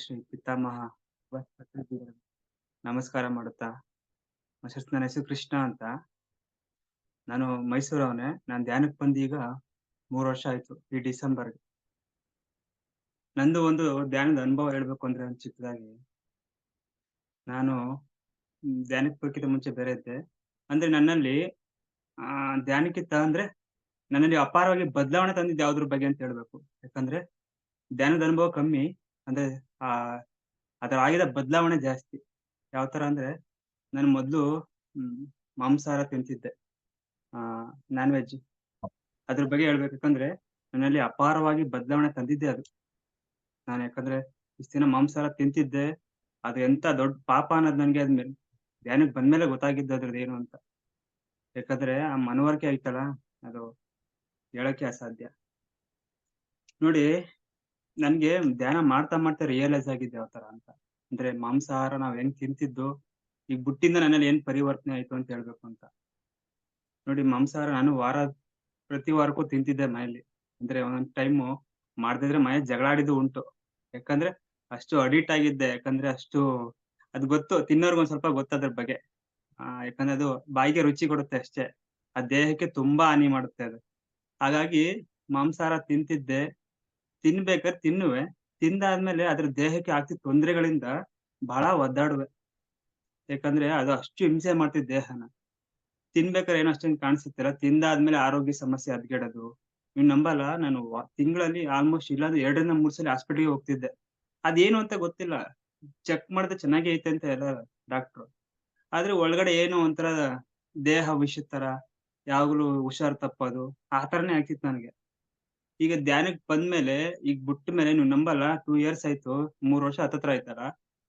ಶ್ರೀ ಪಿತಾಮಹ ನಮಸ್ಕಾರ ಮಾಡುತ್ತಾ ನನ್ನ ಹೆಸರು ಕೃಷ್ಣ ಅಂತ. ನಾನು ಮೈಸೂರವನೇ. ನಾನು ಧ್ಯಾನಕ್ಕೆ ಬಂದು ಈಗ 3 ವರ್ಷ ಆಯ್ತು ಈ ಡಿಸೆಂಬರ್‌ಗೆ. ನಂದು ಒಂದು ಧ್ಯಾನದ ಅನುಭವ ಹೇಳ್ಬೇಕು ಅಂದ್ರೆ ಒಂದು ಚಿಕ್ಕದಾಗಿ. ನಾನು ಧ್ಯಾನಕ್ಕೆ ಬರೋಕ್ಕಿಂತ ಮುಂಚೆ ಬೇರೆ ಇದ್ದೆ. ಅಂದ್ರೆ ನನ್ನಲ್ಲಿ ಧ್ಯಾನಕ್ಕಿಂತ ಅಂದ್ರೆ ನನ್ನಲ್ಲಿ ಅಪಾರವಾಗಿ ಬದಲಾವಣೆ ತಂದಿದ್ದು ಯಾವುದ್ರ ಬಗ್ಗೆ ಅಂತ ಹೇಳ್ಬೇಕು. ಯಾಕಂದ್ರೆ ಧ್ಯಾನದ ಅನುಭವ ಕಮ್ಮಿ. ಅಂದ್ರೆ ಆಹ್, ಅದ್ರ ಆಗಿದ ಬದಲಾವಣೆ ಜಾಸ್ತಿ. ಯಾವ ತರ ಅಂದ್ರೆ ನಾನು ಮೊದ್ಲು ಹ್ಮ್ ಮಾಂಸಾಹಾರ ತಿಂತಿದ್ದೆ. ಆ ನಾನ್ ವೆಜ್. ಅದ್ರ ಬಗ್ಗೆ ಹೇಳ್ಬೇಕಂದ್ರೆ ನನ್ನಲ್ಲಿ ಅಪಾರವಾಗಿ ಬದಲಾವಣೆ ತಂದಿದ್ದೆ ಅದು. ನಾನು ಯಾಕಂದ್ರೆ ಇಷ್ಟ್ ದಿನ ಮಾಂಸಾಹಾರ ತಿಂತಿದ್ದೆ. ಅದು ಎಂತ ದೊಡ್ಡ ಪಾಪ ಅನ್ನೋದು ನನ್ಗೆ ಆದ್ಮೇಲೆ ಧ್ಯಾನಕ್ಕೆ ಬಂದ್ಮೇಲೆ ಗೊತ್ತಾಗಿದ್ದು ಅದ್ರದ್ದೇನು ಅಂತ. ಯಾಕಂದ್ರೆ ಆ ಮನವರಿಕೆ ಐತಲ್ಲ, ಅದು ಹೇಳಕ್ಕೆ ಅಸಾಧ್ಯ. ನೋಡಿ, ನನ್ಗೆ ಧ್ಯಾನ ಮಾಡ್ತಾ ಮಾಡ್ತಾ ರಿಯಲೈಸ್ ಆಗಿದ್ದು ಯಾವ ತರ ಅಂತ. ಅಂದ್ರೆ ಮಾಂಸಾಹಾರ ನಾವ್ ಹೆಂಗ್ ತಿಂತಿದ್ದು, ಈಗ ಬುಟ್ಟಿಂದ ನನ್ನಲ್ಲಿ ಏನ್ ಪರಿವರ್ತನೆ ಆಯ್ತು ಅಂತ ಹೇಳ್ಬೇಕು ಅಂತ. ನೋಡಿ, ಮಾಂಸಾಹಾರ ನಾನು ಪ್ರತಿ ವಾರಕ್ಕೂ ತಿಂತಿದ್ದೆ ಮನೇಲಿ. ಅಂದ್ರೆ ಒಂದೊಂದ್ ಟೈಮು ಮಾಡದಿದ್ರೆ ಮನೇಲಿ ಜಗಳ ಆಡಿದ್ದು ಉಂಟು. ಯಾಕಂದ್ರೆ ಅಷ್ಟು ಅಡಿಕ್ಟ್ ಆಗಿದ್ದೆ. ಯಾಕಂದ್ರೆ ಅಷ್ಟು ಅದ್ ಗೊತ್ತು, ತಿನ್ನೋರ್ಗ್ ಒಂದ್ ಸ್ವಲ್ಪ ಗೊತ್ತು ಅದ್ರ ಬಗ್ಗೆ. ಯಾಕಂದ್ರೆ ಅದು ಬಾಯಿಗೆ ರುಚಿ ಕೊಡುತ್ತೆ ಅಷ್ಟೇ. ಆ ದೇಹಕ್ಕೆ ತುಂಬಾ ಹಾನಿ ಮಾಡುತ್ತೆ ಅದು. ಹಾಗಾಗಿ ಮಾಂಸಾಹಾರ ತಿಂತಿದ್ದೆ. ತಿನ್ಬೇಕಾದ್ರೆ ತಿನ್ನುವೆ. ತಿಂದಾದ್ಮೇಲೆ ಅದ್ರ ದೇಹಕ್ಕೆ ಆಗ್ತಿದ್ದ ತೊಂದ್ರೆಗಳಿಂದ ಬಹಳ ಒದ್ದಾಡುವೆ. ಯಾಕಂದ್ರೆ ಅದು ಅಷ್ಟು ಹಿಂಸೆ ಮಾಡ್ತಿತ್ತು ದೇಹನ. ತಿನ್ಬೇಕಾದ್ರೆ ಏನೋ ಅಷ್ಟೊಂದ್ ಕಾಣಿಸುತ್ತಿಲ್ಲ. ತಿಂದಾದ್ಮೇಲೆ ಆರೋಗ್ಯ ಸಮಸ್ಯೆ ಹದಗೆಡೋದು. ನೀವ್ ನಂಬಲ್ಲ, ನಾನು ತಿಂಗಳಲ್ಲಿ ಆಲ್‌ಮೋಸ್ಟ್ ಇಲ್ಲಾಂದ್ರೆ 2ರಿಂದ 3 ಸಲ ಹಾಸ್ಪಿಟಲ್‌ಗೆ ಹೋಗ್ತಿದ್ದೆ. ಅದೇನು ಅಂತ ಗೊತ್ತಿಲ್ಲ. ಚೆಕ್ ಮಾಡಿದ್ರೆ ಚೆನ್ನಾಗೇ ಐತೆ ಅಂತ ಎಲ್ಲಾರು ಡಾಕ್ಟ್ರು. ಆದ್ರೆ ಒಳಗಡೆ ಏನೋ ಒಂಥರ ದೇಹ ವಿಷದ ತರ, ಯಾವಾಗ್ಲೂ ಹುಷಾರ್ ತಪ್ಪೋದು, ಆ ತರನೇ ಆಗ್ತಿತ್ತು ನನಗೆ. ಈಗ ಧ್ಯಾನಕ್ ಬಂದ್ಮೇಲೆ, ಈಗ ಬಿಟ್ಮೇಲೆ ನೀವ್ ನಂಬಲ್ಲ, 2 ಇಯರ್ಸ್ ಆಯ್ತು. 3 ವರ್ಷ ಹತ್ತತ್ರ ಆಯ್ತಲ್ಲ.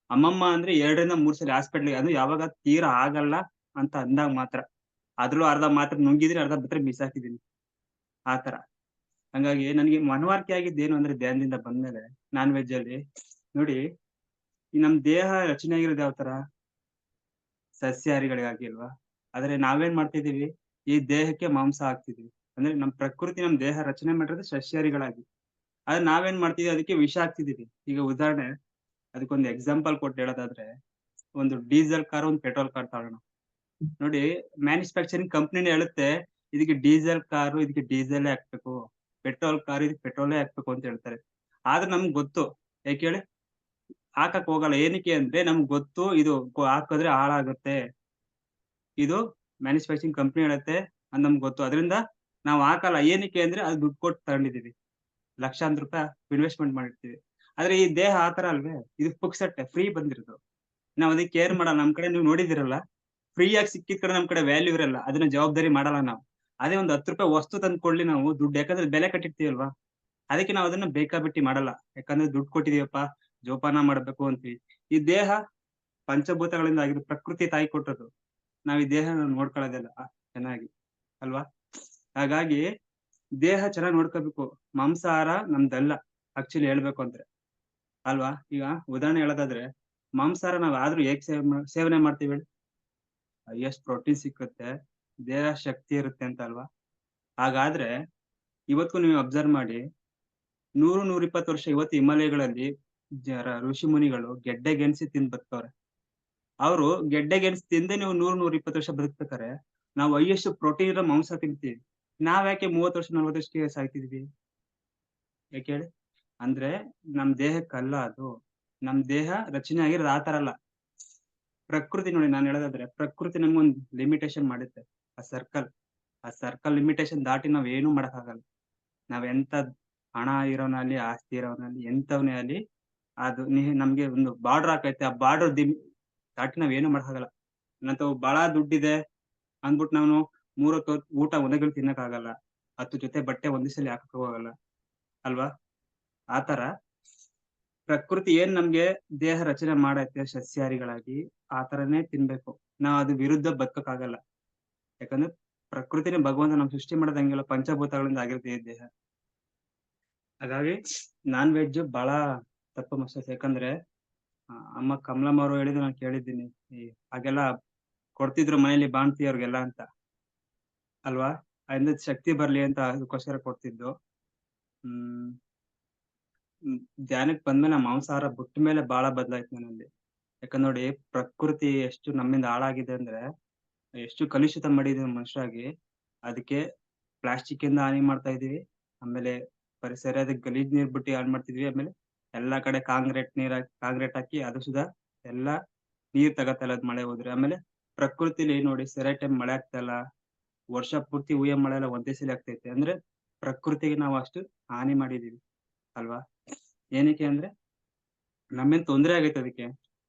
ಅಮ್ಮಮ್ಮ ಅಂದ್ರೆ 2ರಿಂದ 3 ಸಲ ಹಾಸ್ಪಿಟ್ಲ್‌ಗೆ, ಅದು ಯಾವಾಗ ತೀರಾ ಆಗಲ್ಲ ಅಂತ ಅಂದಾಗ ಮಾತ್ರ. ಅದ್ರಲ್ಲೂ ಅರ್ಧ ಮಾತ್ರೆ ನುಂಗಿದೀನಿ, ಅರ್ಧ ಮಾತ್ರೆ ಬಿಸಾಕಿದೀನಿ. ಆ ತರ. ಹಂಗಾಗಿ ನನಗೆ ಮನವರಿಕೆ ಆಗಿದ್ದೇನು ಅಂದ್ರೆ ಧ್ಯಾನದಿಂದ ಬಂದ್ಮೇಲೆ, ನಾನ್ ವೆಜ್ ಅಲ್ಲಿ ನೋಡಿ, ಈ ನಮ್ ದೇಹ ರಚನೆ ಆಗಿರೋದು ಯಾವ ತರ? ಸಸ್ಯಾಹಾರಿಗಳಿಗಾಗಿ ಅಲ್ವಾ? ಆದ್ರೆ ನಾವೇನ್ ಮಾಡ್ತಿದೀವಿ? ಈ ದೇಹಕ್ಕೆ ಮಾಂಸ ಹಾಕ್ತಿದೀವಿ. ಅಂದ್ರೆ ನಮ್ ಪ್ರಕೃತಿ ನಮ್ ದೇಹ ರಚನೆ ಮಾಡಿರೋದು ಸಸ್ಯಾಹಾರಿಗಳಾಗಿ. ಆದ್ರೆ ನಾವೇನ್ ಮಾಡ್ತಿದೀವಿ? ಅದಕ್ಕೆ ವಿಷ ಹಾಕ್ತಿದೀವಿ. ಈಗ ಉದಾಹರಣೆ, ಅದಕ್ಕೊಂದು ಎಕ್ಸಾಂಪಲ್ ಕೊಟ್ಟು ಹೇಳೋದಾದ್ರೆ, ಒಂದು ಡೀಸೆಲ್ ಕಾರ್, ಒಂದು ಪೆಟ್ರೋಲ್ ಕಾರ್ ತಗೊಳ್ಳೋಣ. ನೋಡಿ, ಮ್ಯಾನುಫ್ಯಾಕ್ಚರಿಂಗ್ ಕಂಪನಿನೇ ಹೇಳುತ್ತೆ, ಇದಕ್ಕೆ ಡೀಸೆಲ್ ಕಾರು, ಇದಕ್ಕೆ ಡೀಸೆಲ್ಲೇ ಹಾಕ್ಬೇಕು. ಪೆಟ್ರೋಲ್ ಕಾರ್, ಇದಕ್ಕೆ ಪೆಟ್ರೋಲೇ ಹಾಕ್ಬೇಕು ಅಂತ ಹೇಳ್ತಾರೆ. ಆದ್ರೆ ನಮ್ಗ್ ಗೊತ್ತು. ಯಾಕ್ ಹೇಳಿ? ಹಾಕಕ್ ಹೋಗಲ್ಲ. ಏನಕ್ಕೆ ಅಂದ್ರೆ ನಮ್ಗ್ ಗೊತ್ತು, ಇದು ಹಾಕಿದ್ರೆ ಹಾಳಾಗುತ್ತೆ. ಇದು ಮ್ಯಾನುಫ್ಯಾಕ್ಚರಿಂಗ್ ಕಂಪನಿ ಹೇಳುತ್ತೆ, ಅದ್ ನಮ್ಗ್ ಗೊತ್ತು. ಅದ್ರಿಂದ ನಾವ್ ಹಾಕಲ್ಲ. ಏನಕ್ಕೆ ಅಂದ್ರೆ ಅದು ದುಡ್ಡು ಕೊಟ್ಟು ತಗೊಂಡಿದೀವಿ. ಲಕ್ಷಾಂತರ ರೂಪಾಯಿ ಇನ್ವೆಸ್ಟ್‌ಮೆಂಟ್ ಮಾಡಿರ್ತೀವಿ. ಆದ್ರೆ ಈ ದೇಹ ಆ ತರ ಅಲ್ವೇ? ಇದು ಪುಕ್ಸಟ್ಟೆ, ಫ್ರೀ ಬಂದಿರೋದು. ನಾವ್ ಅದಕ್ಕೆ ಕೇರ್ ಮಾಡಲ್ಲ. ನಮ್ ಕಡೆ ನೀವು ನೋಡಿದಿರಲ್ಲ, ಫ್ರೀಯಾಗಿ ಸಿಕ್ಕಿದ್ ಕಡೆ ನಮ್ ಕಡೆ ವ್ಯಾಲ್ಯೂ ಇರಲ್ಲ. ಅದನ್ನ ಜವಾಬ್ದಾರಿ ಮಾಡಲ್ಲ ನಾವು. ಅದೇ ಒಂದು ₹10 ವಸ್ತು ತಂದು ಕೊಡ್ಲಿ ನಾವು ದುಡ್ಡು, ಯಾಕಂದ್ರೆ ಬೆಲೆ ಕಟ್ಟಿರ್ತೀವಲ್ವಾ? ಅದಕ್ಕೆ ನಾವು ಅದನ್ನ ಬೇಕಾಬಿಟ್ಟಿ ಮಾಡಲ್ಲ. ಯಾಕಂದ್ರೆ ದುಡ್ಡು ಕೊಟ್ಟಿದೀವಪ್ಪ, ಜೋಪಾನ ಮಾಡ್ಬೇಕು ಅಂತೀವಿ. ಈ ದೇಹ ಪಂಚಭೂತಗಳಿಂದ ಆಗಿದ್ದು, ಪ್ರಕೃತಿ ತಾಯಿ ಕೊಟ್ಟದ್ದು. ನಾವ್ ಈ ದೇಹನ ನೋಡ್ಕೊಳ್ಳೋದಿಲ್ಲ ಚೆನ್ನಾಗಿ, ಅಲ್ವಾ? ಹಾಗಾಗಿ ದೇಹ ಚೆನ್ನಾಗ್ ನೋಡ್ಕೋಬೇಕು. ಮಾಂಸಾಹಾರ ನಮ್ದಲ್ಲ ಆಕ್ಚುಲಿ ಹೇಳ್ಬೇಕು ಅಂದ್ರೆ, ಅಲ್ವಾ? ಈಗ ಉದಾಹರಣೆ ಹೇಳೋದಾದ್ರೆ, ಮಾಂಸಾಹಾರ ನಾವ್ ಆದ್ರೂ ಹೇಗ್ ಸೇವನೆ ಮಾಡ್ತೀವಿ ಹೇಳಿ? ಹೈಯೆಸ್ಟ್ ಪ್ರೋಟೀನ್ ಸಿಕ್ಕುತ್ತೆ, ದೇಹ ಶಕ್ತಿ ಇರುತ್ತೆ ಅಂತ ಅಲ್ವಾ? ಹಾಗಾದ್ರೆ ಇವತ್ತು ನೀವು ಅಬ್ಸರ್ವ್ ಮಾಡಿ, 100, 120 ವರ್ಷ ಇವತ್ತು ಹಿಮಾಲಯಗಳಲ್ಲಿ ಋಷಿ ಮುನಿಗಳು ಗೆಡ್ಡೆ ಗೆಣಸಿ ತಿಂದ್ ಬದುಕವ್ರೆ. ಅವ್ರು ಗೆಡ್ಡೆ ಗೆಣಸು ತಿಂದೇ ನೀವು 100, 120 ವರ್ಷ ಬದುಕ್ಬೇಕಾರೆ, ನಾವು ಹೈಯೆಸ್ಟ್ ಪ್ರೋಟೀನ್ ಇರೋ ಮಾಂಸ ತಿಂತೀವಿ. ನಾವ್ಯಾಕೆ 30 ವರ್ಷ, 40 ವರ್ಷಕ್ಕೆ ಸಾಯ್ತಿದೀವಿ? ಯಾಕ್ ಹೇಳಿ? ಅಂದ್ರೆ ನಮ್ ದೇಹಕ್ಕಲ್ಲ ಅದು. ನಮ್ ದೇಹ ರಚನೆ ಆಗಿರೋದು ಆ ತರ ಅಲ್ಲ. ಪ್ರಕೃತಿ ನೋಡಿ, ನಾನ್ ಹೇಳೋದಾದ್ರೆ ಪ್ರಕೃತಿ ನಮ್ಗೊಂದ್ ಲಿಮಿಟೇಷನ್ ಮಾಡುತ್ತೆ. ಆ ಸರ್ಕಲ್. ಆ ಸರ್ಕಲ್ ಲಿಮಿಟೇಷನ್ ದಾಟಿ ನಾವ್ ಏನು ಮಾಡಕ್ಕಾಗಲ್ಲ. ನಾವೆಂತ ಹಣ ಇರೋನಾಗ್ಲಿ, ಆಸ್ತಿ ಇರೋನಾಗ್ಲಿ, ಎಂತವನೇ ಆಗ್ಲಿ, ಅದು ನಮ್ಗೆ ಒಂದು ಬಾರ್ಡರ್ ಹಾಕೈತೆ. ಆ ಬಾರ್ಡರ್ ದಾಟಿ ನಾವೇನು ಮಾಡಕ್ಕಾಗಲ್ಲ. ನನ್ನತ್ರ ಬಹಳ ದುಡ್ಡಿದೆ ಅಂದ್ಬಿಟ್ಟು ನಾನು 3 ಹೊತ್ತು ಊಟ ಒಂದೇ ತಿನ್ನಕ್ಕಾಗಲ್ಲ. 10 ಜೊತೆ ಬಟ್ಟೆ ಒಂದೇ ಸಲಿ ಹಾಕಕ್ ಹೋಗಲ್ಲ. ಅಲ್ವಾ? ಆ ತರ ಪ್ರಕೃತಿ ಏನ್ ನಮ್ಗೆ ದೇಹ ರಚನೆ ಮಾಡೈತೆ ಸಸ್ಯಾಹಾರಿಗಳಾಗಿ, ಆ ತರನೇ ತಿನ್ಬೇಕು. ನಾವ್ ಅದ್ರ ವಿರುದ್ಧ ಬದ್ಕಕ್ಕಾಗಲ್ಲ. ಯಾಕಂದ್ರೆ ಪ್ರಕೃತಿನೇ ಭಗವಂತ ನಮ್ಗ್ ಸೃಷ್ಟಿ ಮಾಡೋದ್ ಹಂಗೆಲ್ಲ ಪಂಚಭೂತಗಳಿಂದ ಆಗಿರುತ್ತೆ ಈ ದೇಹ. ಹಾಗಾಗಿ ನಾನ್ ವೆಜ್ ಬಹಳ ತಪ್ಪು ಮನಸ್ತೈತೆ. ಯಾಕಂದ್ರೆ ಅಮ್ಮ ಕಮಲಮ್ಮ ಅವ್ರು ಹೇಳಿದ್ದು ನಾನ್ ಕೇಳಿದ್ದೀನಿ. ಹಾಗೆಲ್ಲ ಕೊಡ್ತಿದ್ರು ಮನೇಲಿ ಬಾಣ್ತಿಯವ್ರಿಗೆಲ್ಲ ಅಂತ, ಅಲ್ವಾ? ಅದ್ರಿಂದ ಶಕ್ತಿ ಬರ್ಲಿ ಅಂತ ಅದಕ್ಕೋಸ್ಕರ ಕೊಡ್ತಿದ್ದು. ಹ್ಮ್. ಧ್ಯಾನಕ್ ಬಂದ್ಮೇಲೆ ಆ ಮಾಂಸಾಹಾರ ಬಿಟ್ಮೇಲೆ ಬಾಳ ಬದಲಾಯ್ತು ನನ್ನಲ್ಲಿ. ಯಾಕಂದ್ ನೋಡಿ ಪ್ರಕೃತಿ ಎಷ್ಟು ನಮ್ಮಿಂದ ಹಾಳಾಗಿದೆ ಅಂದ್ರೆ, ಎಷ್ಟು ಕಲುಷಿತ ಮಾಡಿದೀವಿ ಮನುಷ್ಯರಾಗಿ. ಅದಕ್ಕೆ ಪ್ಲಾಸ್ಟಿಕ್ ಇಂದ ಹಾನಿ ಮಾಡ್ತಾ ಇದೀವಿ. ಆಮೇಲೆ ಪರಿಸರದ ಗಲೀಜ್ ನೀರ್ ಬಿಟ್ಟು ಹಾಳ್ ಮಾಡ್ತಿದ್ವಿ. ಆಮೇಲೆ ಎಲ್ಲಾ ಕಡೆ ಕಾಂಕ್ರೀಟ್ ಹಾಕಿ ಅದು ಸುದ ಎಲ್ಲಾ ನೀರ್ ತಗತಾ ಇಲ್ಲ ಅದ್ ಮಳೆ ಹೋದ್ರೆ. ಆಮೇಲೆ ಪ್ರಕೃತಿಲಿ ನೋಡಿ ಸರಿಯಾದ ಟೈಮ್ ಮಳೆ ಆಗ್ತಾ ಇಲ್ಲ. ವರ್ಷ ಪೂರ್ತಿ ಹುಯ್ಯೋ ಮಳೆ ಎಲ್ಲ ಒಂದೇ ಸಲಿ ಆಗ್ತೈತೆ. ಅಂದ್ರೆ ಪ್ರಕೃತಿಗೆ ನಾವು ಅಷ್ಟು ಹಾನಿ ಮಾಡಿದೀವಿ ಅಲ್ವಾ? ಏನಕ್ಕೆ ಅಂದ್ರೆ ನಮ್ಮಿಂದ ತೊಂದ್ರೆ ಆಗೈತೆ ಅದಕ್ಕೆ.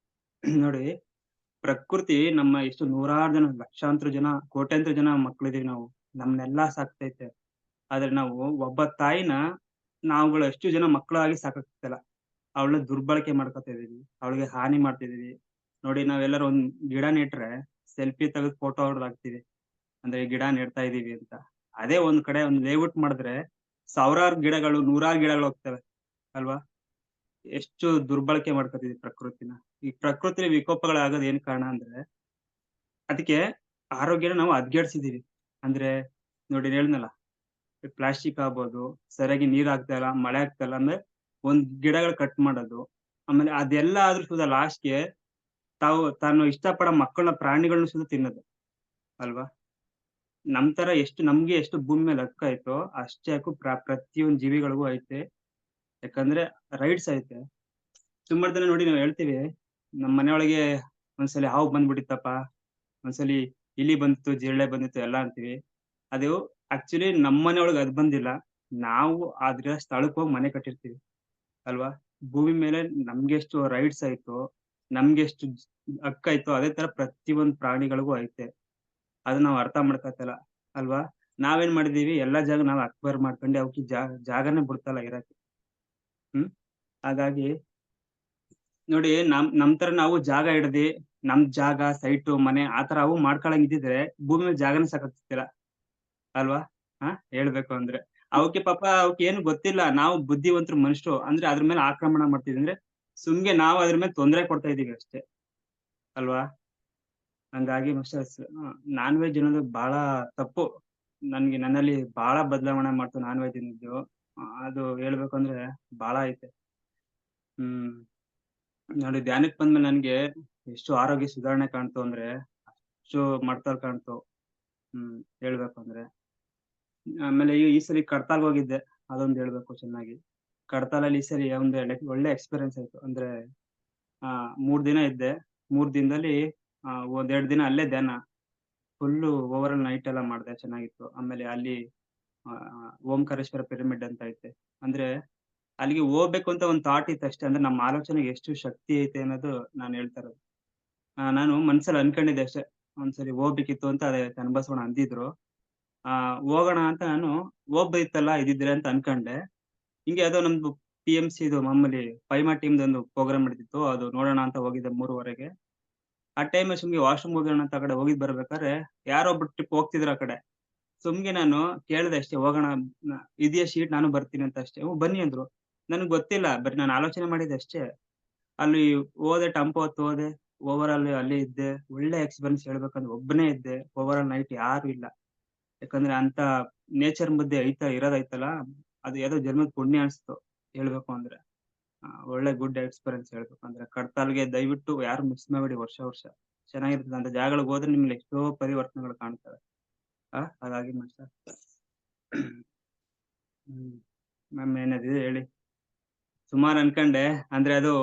ನೋಡಿ ಪ್ರಕೃತಿ ನಮ್ಮ ಎಷ್ಟು ನೂರಾರು ಜನ, ಲಕ್ಷಾಂತರ ಜನ, ಕೋಟ್ಯಾಂತರ ಜನ ಮಕ್ಳಿದೀವಿ ನಾವು. ನಮ್ನೆಲ್ಲಾ ಸಾಕ್ತೈತೆ. ಆದ್ರೆ ನಾವು ಒಬ್ಬ ತಾಯಿನ ನಾವುಗಳು ಎಷ್ಟು ಜನ ಮಕ್ಕಳಾಗಿ ಸಾಕಾಗ್ತಿಲ್ಲ. ಅವಳನ್ನ ದುರ್ಬಳಕೆ ಮಾಡ್ಕೊತಾ ಇದೀವಿ. ಅವಳಿಗೆ ಹಾನಿ ಮಾಡ್ತಿದೀವಿ. ನೋಡಿ ನಾವೆಲ್ಲರೂ ಒಂದ್ ಗಿಡ ನೆಟ್ರೆ ಸೆಲ್ಫಿ ತೆಗೆದು ಫೋಟೋ ಹೊಡ್ದ್ ಹಾಕ್ತಿವಿ. ಅಂದ್ರೆ ಗಿಡ ನೆಡ್ತಾ ಇದೀವಿ ಅಂತ. ಅದೇ ಒಂದ್ ಕಡೆ ಒಂದ್ ಲೇಔಟ್ ಮಾಡಿದ್ರೆ ಸಾವಿರಾರು ಗಿಡಗಳು, ನೂರಾರು ಗಿಡಗಳು ಹೋಗ್ತವೆ ಅಲ್ವಾ? ಎಷ್ಟು ದುರ್ಬಳಕೆ ಮಾಡ್ಕೊತಿದೀವಿ ಪ್ರಕೃತಿನ. ಈ ಪ್ರಕೃತಿ ವಿಕೋಪಗಳಾಗೋದ್ ಏನ್ ಕಾರಣ ಅಂದ್ರೆ ಅದಕ್ಕೆ ಆರೋಗ್ಯನ ನಾವು ಹದ್ಗೆಡ್ಸಿದೀವಿ. ಅಂದ್ರೆ ನೋಡಿ ಹೇಳ್ದ್ನಲ್ಲ, ಪ್ಲಾಸ್ಟಿಕ್ ಆಗ್ಬೋದು, ಸರಿಯಾಗಿ ನೀರ್ ಆಗ್ತಾ ಇಲ್ಲ, ಮಳೆ ಆಗ್ತಾ ಇಲ್ಲ ಅಂದ್ರೆ ಒಂದ್ ಗಿಡಗಳು ಕಟ್ ಮಾಡೋದು. ಆಮೇಲೆ ಅದೆಲ್ಲ ಆದ್ರೂ ಸುದ ಲಾಸ್ಟ್‌ಗೆ ತಾನು ಇಷ್ಟ ಪಡೋ ಮಕ್ಕಳನ್ನ, ಪ್ರಾಣಿಗಳನ್ನ ಸುದ ತಿನ್ನೋದು ಅಲ್ವಾ? ನಮ್ ತರ ನಮ್ಗೆ ಎಷ್ಟು ಭೂಮಿ ಮೇಲೆ ಹಕ್ಕ್ ಅಷ್ಟೇ ಹಕ್ಕು ಪ್ರತಿಯೊಂದ್ ಜೀವಿಗಳಿಗೂ ಐತೆ. ಯಾಕಂದ್ರೆ ರೈಟ್ಸ್ ಐತೆ. ಸುಮಾರ್ ಜನ ನೋಡಿ ನಾವ್ ಹೇಳ್ತೀವಿ, ನಮ್ ಮನೆಯೊಳಗೆ ಒಂದ್ಸಲಿ ಹಾವು ಬಂದ್ಬಿಟ್ಟಿತ್ತಪ್ಪ, ಒಂದ್ಸಲಿ ಇಲಿ ಬಂದಿತ್ತು, ಜಿರಳೆ ಬಂದಿತ್ತು ಎಲ್ಲ ಅಂತೀವಿ. ಅದು ಆಕ್ಚುಲಿ ನಮ್ಮನೆ ಒಳಗ್ ಅದ್ ಬಂದಿಲ್ಲ. ನಾವು ಅದ್ರ ಸ್ಥಳಕ್ ಹೋಗಿ ಮನೆ ಕಟ್ಟಿರ್ತೀವಿ ಅಲ್ವಾ? ಭೂಮಿ ಮೇಲೆ ನಮ್ಗೆಷ್ಟು ರೈಟ್ಸ್ ಐತೋ, ನಮ್ಗೆಷ್ಟು ಹಕ್ಕೈತೋ ಅದೇ ತರ ಪ್ರತಿಯೊಂದ್ ಪ್ರಾಣಿಗಳಿಗೂ ಐತೆ. ಅದನ್ನ ನಾವ್ ಅರ್ಥ ಮಾಡ್ಕೊತಿಲ್ಲ ಅಲ್ವಾ? ನಾವೇನ್ ಮಾಡಿದೀವಿ ಎಲ್ಲಾ ಜಾಗ ನಾವ್ ಅಕ್ವೈರ್ ಮಾಡ್ಕೊಂಡು ಅವಕ್ಕೆ ಜಾಗನೇ ಬಿಡ್ತಾ ಇಲ್ಲ ಇರಕ್ಕೆ. ಹ್ಮ್. ಹಾಗಾಗಿ ನೋಡಿ ನಮ್ ತರ ನಾವು ಜಾಗ ಹಿಡ್ದಿ, ನಮ್ ಜಾಗ, ಸೈಟು, ಮನೆ ಆತರ ಅವು ಮಾಡ್ಕೊಳಂಗ್ ಇದ್ದಿದ್ರೆ ಭೂಮಿ ಮೇಲೆ ಜಾಗನೇ ಸಾಕಾಗ್ತಿದ್ದಿಲ್ಲ ಅಲ್ವಾ? ಹೇಳ್ಬೇಕು ಅಂದ್ರೆ. ಅವಕ್ಕೆ ಪಾಪ ಅವಕ್ಕೇನು ಗೊತ್ತಿಲ್ಲ. ನಾವು ಬುದ್ಧಿವಂತರು ಮನುಷ್ಯರು. ಅಂದ್ರೆ ಅದ್ರ ಮೇಲೆ ಆಕ್ರಮಣ ಮಾಡ್ತಿದ್ವಿ. ಅಂದ್ರೆ ಸುಮ್ನೆ ನಾವು ಅದ್ರ ಮೇಲೆ ತೊಂದ್ರೆ ಕೊಡ್ತಾ ಇದೀವಿ ಅಷ್ಟೇ ಅಲ್ವಾ? ಹಂಗಾಗಿ ನಾನ್ ವೆಜ್ ಅನ್ನೋದು ಬಹಳ ತಪ್ಪು. ನನ್ನಲ್ಲಿ ಬಹಳ ಬದಲಾವಣೆ ಮಾಡ್ತು ನಾನ್ ವೆಜ್ ತಿಂದಿದ್ದು. ಅದು ಹೇಳ್ಬೇಕು ಅಂದ್ರೆ ಬಹಳ ಐತೆ. ಹ್ಮ್. ನೋಡಿ ಧ್ಯಾನಕ್ ಬಂದ್ಮೇಲೆ ನನ್ಗೆ ಎಷ್ಟು ಆರೋಗ್ಯ ಸುಧಾರಣೆ ಕಾಣ್ತು ಅಂದ್ರೆ, ಅಷ್ಟು ಮಟ್ಟದಲ್ಲಿ ಕಾಣ್ತು. ಹ್ಮ್. ಹೇಳ್ಬೇಕು ಅಂದ್ರೆ. ಆಮೇಲೆ ಈ ಸಲಿ ಕಡ್ತಾಲ್ಗ್ ಹೋಗಿದ್ದೆ. ಅದೊಂದ್ ಹೇಳ್ಬೇಕು ಚೆನ್ನಾಗಿ. ಕಡ್ತಾಲಲ್ಲಿ ಈ ಸರಿ ಒಂದು ಒಳ್ಳೆ ಎಕ್ಸ್‌ಪೀರಿಯನ್ಸ್ ಆಯ್ತು. ಅಂದ್ರೆ 3 ದಿನ ಇದ್ದೆ. 3 ದಿನದಲ್ಲಿ ಒಂದ್ 2 ದಿನ ಅಲ್ಲೇ ಧ್ಯಾನ. ಫುಲ್ಲು ಓವರಾಲ್ ನೈಟ್ ಎಲ್ಲ ಮಾಡ್ದೆ ಚೆನ್ನಾಗಿತ್ತು. ಆಮೇಲೆ ಅಲ್ಲಿ ಓಂಕಾರೇಶ್ವರ ಪಿರಮಿಡ್ ಅಂತ ಐತೆ. ಅಂದ್ರೆ ಅಲ್ಲಿಗೆ ಹೋಗ್ಬೇಕು ಅಂತ ಒಂದ್ ಥಾಟ್ ಇತ್ತಷ್ಟೇ. ಅಂದ್ರೆ ನಮ್ಮ ಆಲೋಚನೆಗೆ ಎಷ್ಟು ಶಕ್ತಿ ಐತೆ ಅನ್ನೋದು ನಾನ್ ಹೇಳ್ತಾ ಇರೋದು. ನಾನು ಮನ್ಸಲ್ಲಿ ಅನ್ಕೊಂಡಿದ್ದೆ ಅಷ್ಟೇ. ಒಂದ್ಸರಿ ಹೋಗ್ಬೇಕಿತ್ತು ಅಂತ ಅದೇ ಚನ್ನಬಸವಣ್ಣ ಅಂದಿದ್ರು. ಹೋಗೋಣ ಅಂತ ನಾನು ಹೋಗ್ಬೇಕಿತ್ತಲ್ಲ ಇದಿದ್ರೆ ಅಂತ ಅನ್ಕೊಂಡೆ. ಹಿಂಗೆ ಯಾವ್ದೋ ನಮ್ದು ಪಿಎಂಸಿದು ಮಾಮೂಲಿ ಪೈಮಾ ಟೀಮ್‌ದೊಂದು ಪ್ರೋಗ್ರಾಮ್ ನಡೀತಿತ್ತು. ಅದು ನೋಡೋಣ ಅಂತ ಹೋಗಿದ್ದೆ 3:30ಗೆ. ಆ ಟೈಮಲ್ಲಿ ಸುಮ್ನೆ ವಾಶ್‌ರೂಮ್ ಹೋಗೋಣ ಅಂತ ಆ ಕಡೆ ಹೋಗಿದ್ ಬರ್ಬೇಕಾದ್ರೆ ಯಾರೋ ಒಬ್ರು ಟ್ರಿಪ್ ಹೋಗ್ತಿದ್ರು ಆ ಕಡೆ. ಸುಮ್ನೆ ನಾನು ಕೇಳ್ದೆ ಅಷ್ಟೇ ಹೋಗೋಣ ಇದೆಯಾ ಶೀಟ್ ನಾನು ಬರ್ತೀನಿ ಅಂತ ಅಷ್ಟೇ. ಹ್ಞೂ ಬನ್ನಿ ಅಂದ್ರು. ನನಗ್ ಗೊತ್ತಿಲ್ಲ. ಬರೀ ನಾನು ಆಲೋಚನೆ ಮಾಡಿದ್ದೆ ಅಷ್ಟೇ. ಅಲ್ಲಿ ಹೋದೆ ಟೆಂಪೋ ಹತ್ತಿ ಹೋದೆ. ಓವರಾಲ್ ಅಲ್ಲೇ ಇದ್ದೆ. ಒಳ್ಳೆ ಎಕ್ಸ್‌ಪೀರಿಯನ್ಸ್ ಹೇಳ್ಬೇಕಂದ್ರೆ ಒಬ್ಬನೇ ಇದ್ದೆ. ಓವರಾಲ್ ನೈಟ್ ಯಾರು ಇಲ್ಲ. ಯಾಕಂದ್ರೆ ಅಂತ ನೇಚರ್ ಮಧ್ಯೆ ಇರೋದೈತಲ್ಲ, ಅದು ಯಾವುದೋ ಜನ್ಮದ ಪುಣ್ಯ ಅನ್ಸ್ತು ಹೇಳ್ಬೇಕು ಅಂದ್ರೆ. ಒಳ್ಳೆ ಗುಡ್ ಎಕ್ಸ್‌ಪೀರಿಯನ್ಸ್ ಹೇಳ್ಬೇಕು ಅಂದ್ರೆ. ಕಡ್ತಾಲ್‌ಗೆ ದಯವಿಟ್ಟು ಯಾರು ಮಿಸ್ ಮಾಡ್ಬೇಡಿ ವರ್ಷ ವರ್ಷ. ಚೆನ್ನಾಗಿರ್ತದೆ. ಅಂತ ಜಾಗಗಳಿಗೆ ಹೋದ್ರೆ ನಿಮ್ಗೆ ಎಷ್ಟೋ ಪರಿವರ್ತನೆಗಳು ಕಾಣ್ತವೆ. ಹಾಗಾಗಿ ಮಾಸ್ಟರ್. ಹ್ಮ್. ಮ್ಯಾಮ್ ಏನಿದೆ ಹೇಳಿ. ಸುಮಾರ್ ಅನ್ಕಂಡೆ. ಅಂದ್ರೆ ಅದು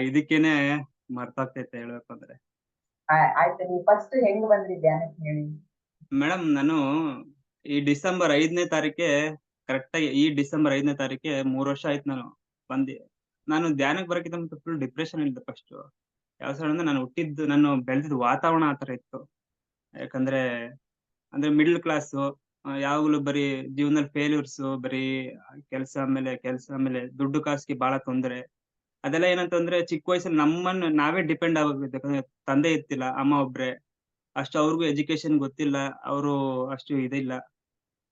ಇದಕ್ಕೇನೆ ಮರ್ತೋಗ್ತೈತೆ ಹೇಳ್ಬೇಕು ಅಂದ್ರೆ. ಆಯ್ತು ನೀವು ಫಸ್ಟ್ ಹೆಂಗ್ ಬಂದ್ರಿ ಧ್ಯಾನಕ್ಕೆ ಹೇಳಿ? ಮೇಡಮ್ ನಾನು ಈ ಡಿಸೆಂಬರ್ 5ನೇ ತಾರೀಖೆ ಕರೆಕ್ಟಾಗಿ ಈ ಡಿಸೆಂಬರ್ 5ನೇ ತಾರೀಖೆ 3 ವರ್ಷ ಆಯ್ತು ನಾನು ಬಂದಿ. ನಾನು ಧ್ಯಾನಕ್ಕೆ ಬರಕ್ಕಿಂತ ಮುಂಚೆ ಫುಲ್ ಡಿಪ್ರೆಷನ್ ಅಲ್ಲಿದ್ದೆ ಫಸ್ಟು. ಯಾವ ತರ ಅಂದ್ರೆ ನಾನು ಬೆಳೆದಿದ್ದು ವಾತಾವರಣ ಆ ತರ ಇತ್ತು. ಯಾಕಂದ್ರೆ ಅಂದ್ರೆ ಮಿಡ್ಲ್ ಕ್ಲಾಸು, ಯಾವಾಗ್ಲೂ ಬರೀ ಜೀವನದಲ್ಲಿ ಫೇಲ್ಯೂರ್ಸು, ಬರೀ ಕೆಲ್ಸ ಆಮೇಲೆ ದುಡ್ಡು ಕಾಸಿಗೆ ಬಹಳ ತೊಂದ್ರೆ. ಅದೆಲ್ಲ ಏನಂತಂದ್ರೆ ಚಿಕ್ಕ ವಯಸ್ಸಲ್ಲಿ ನಮ್ಮನ್ನ ನಾವೇ ಡಿಪೆಂಡ್ ಆಗೋಗಿದ್ದು. ಯಾಕಂದ್ರೆ ತಂದೆ ಇರ್ತಿಲ್ಲ, ಅಮ್ಮ ಒಬ್ರೇ. ಅಷ್ಟು ಅವ್ರಿಗೂ ಎಜುಕೇಶನ್ ಗೊತ್ತಿಲ್ಲ. ಅವರು ಅಷ್ಟು ಇದಿಲ್ಲ.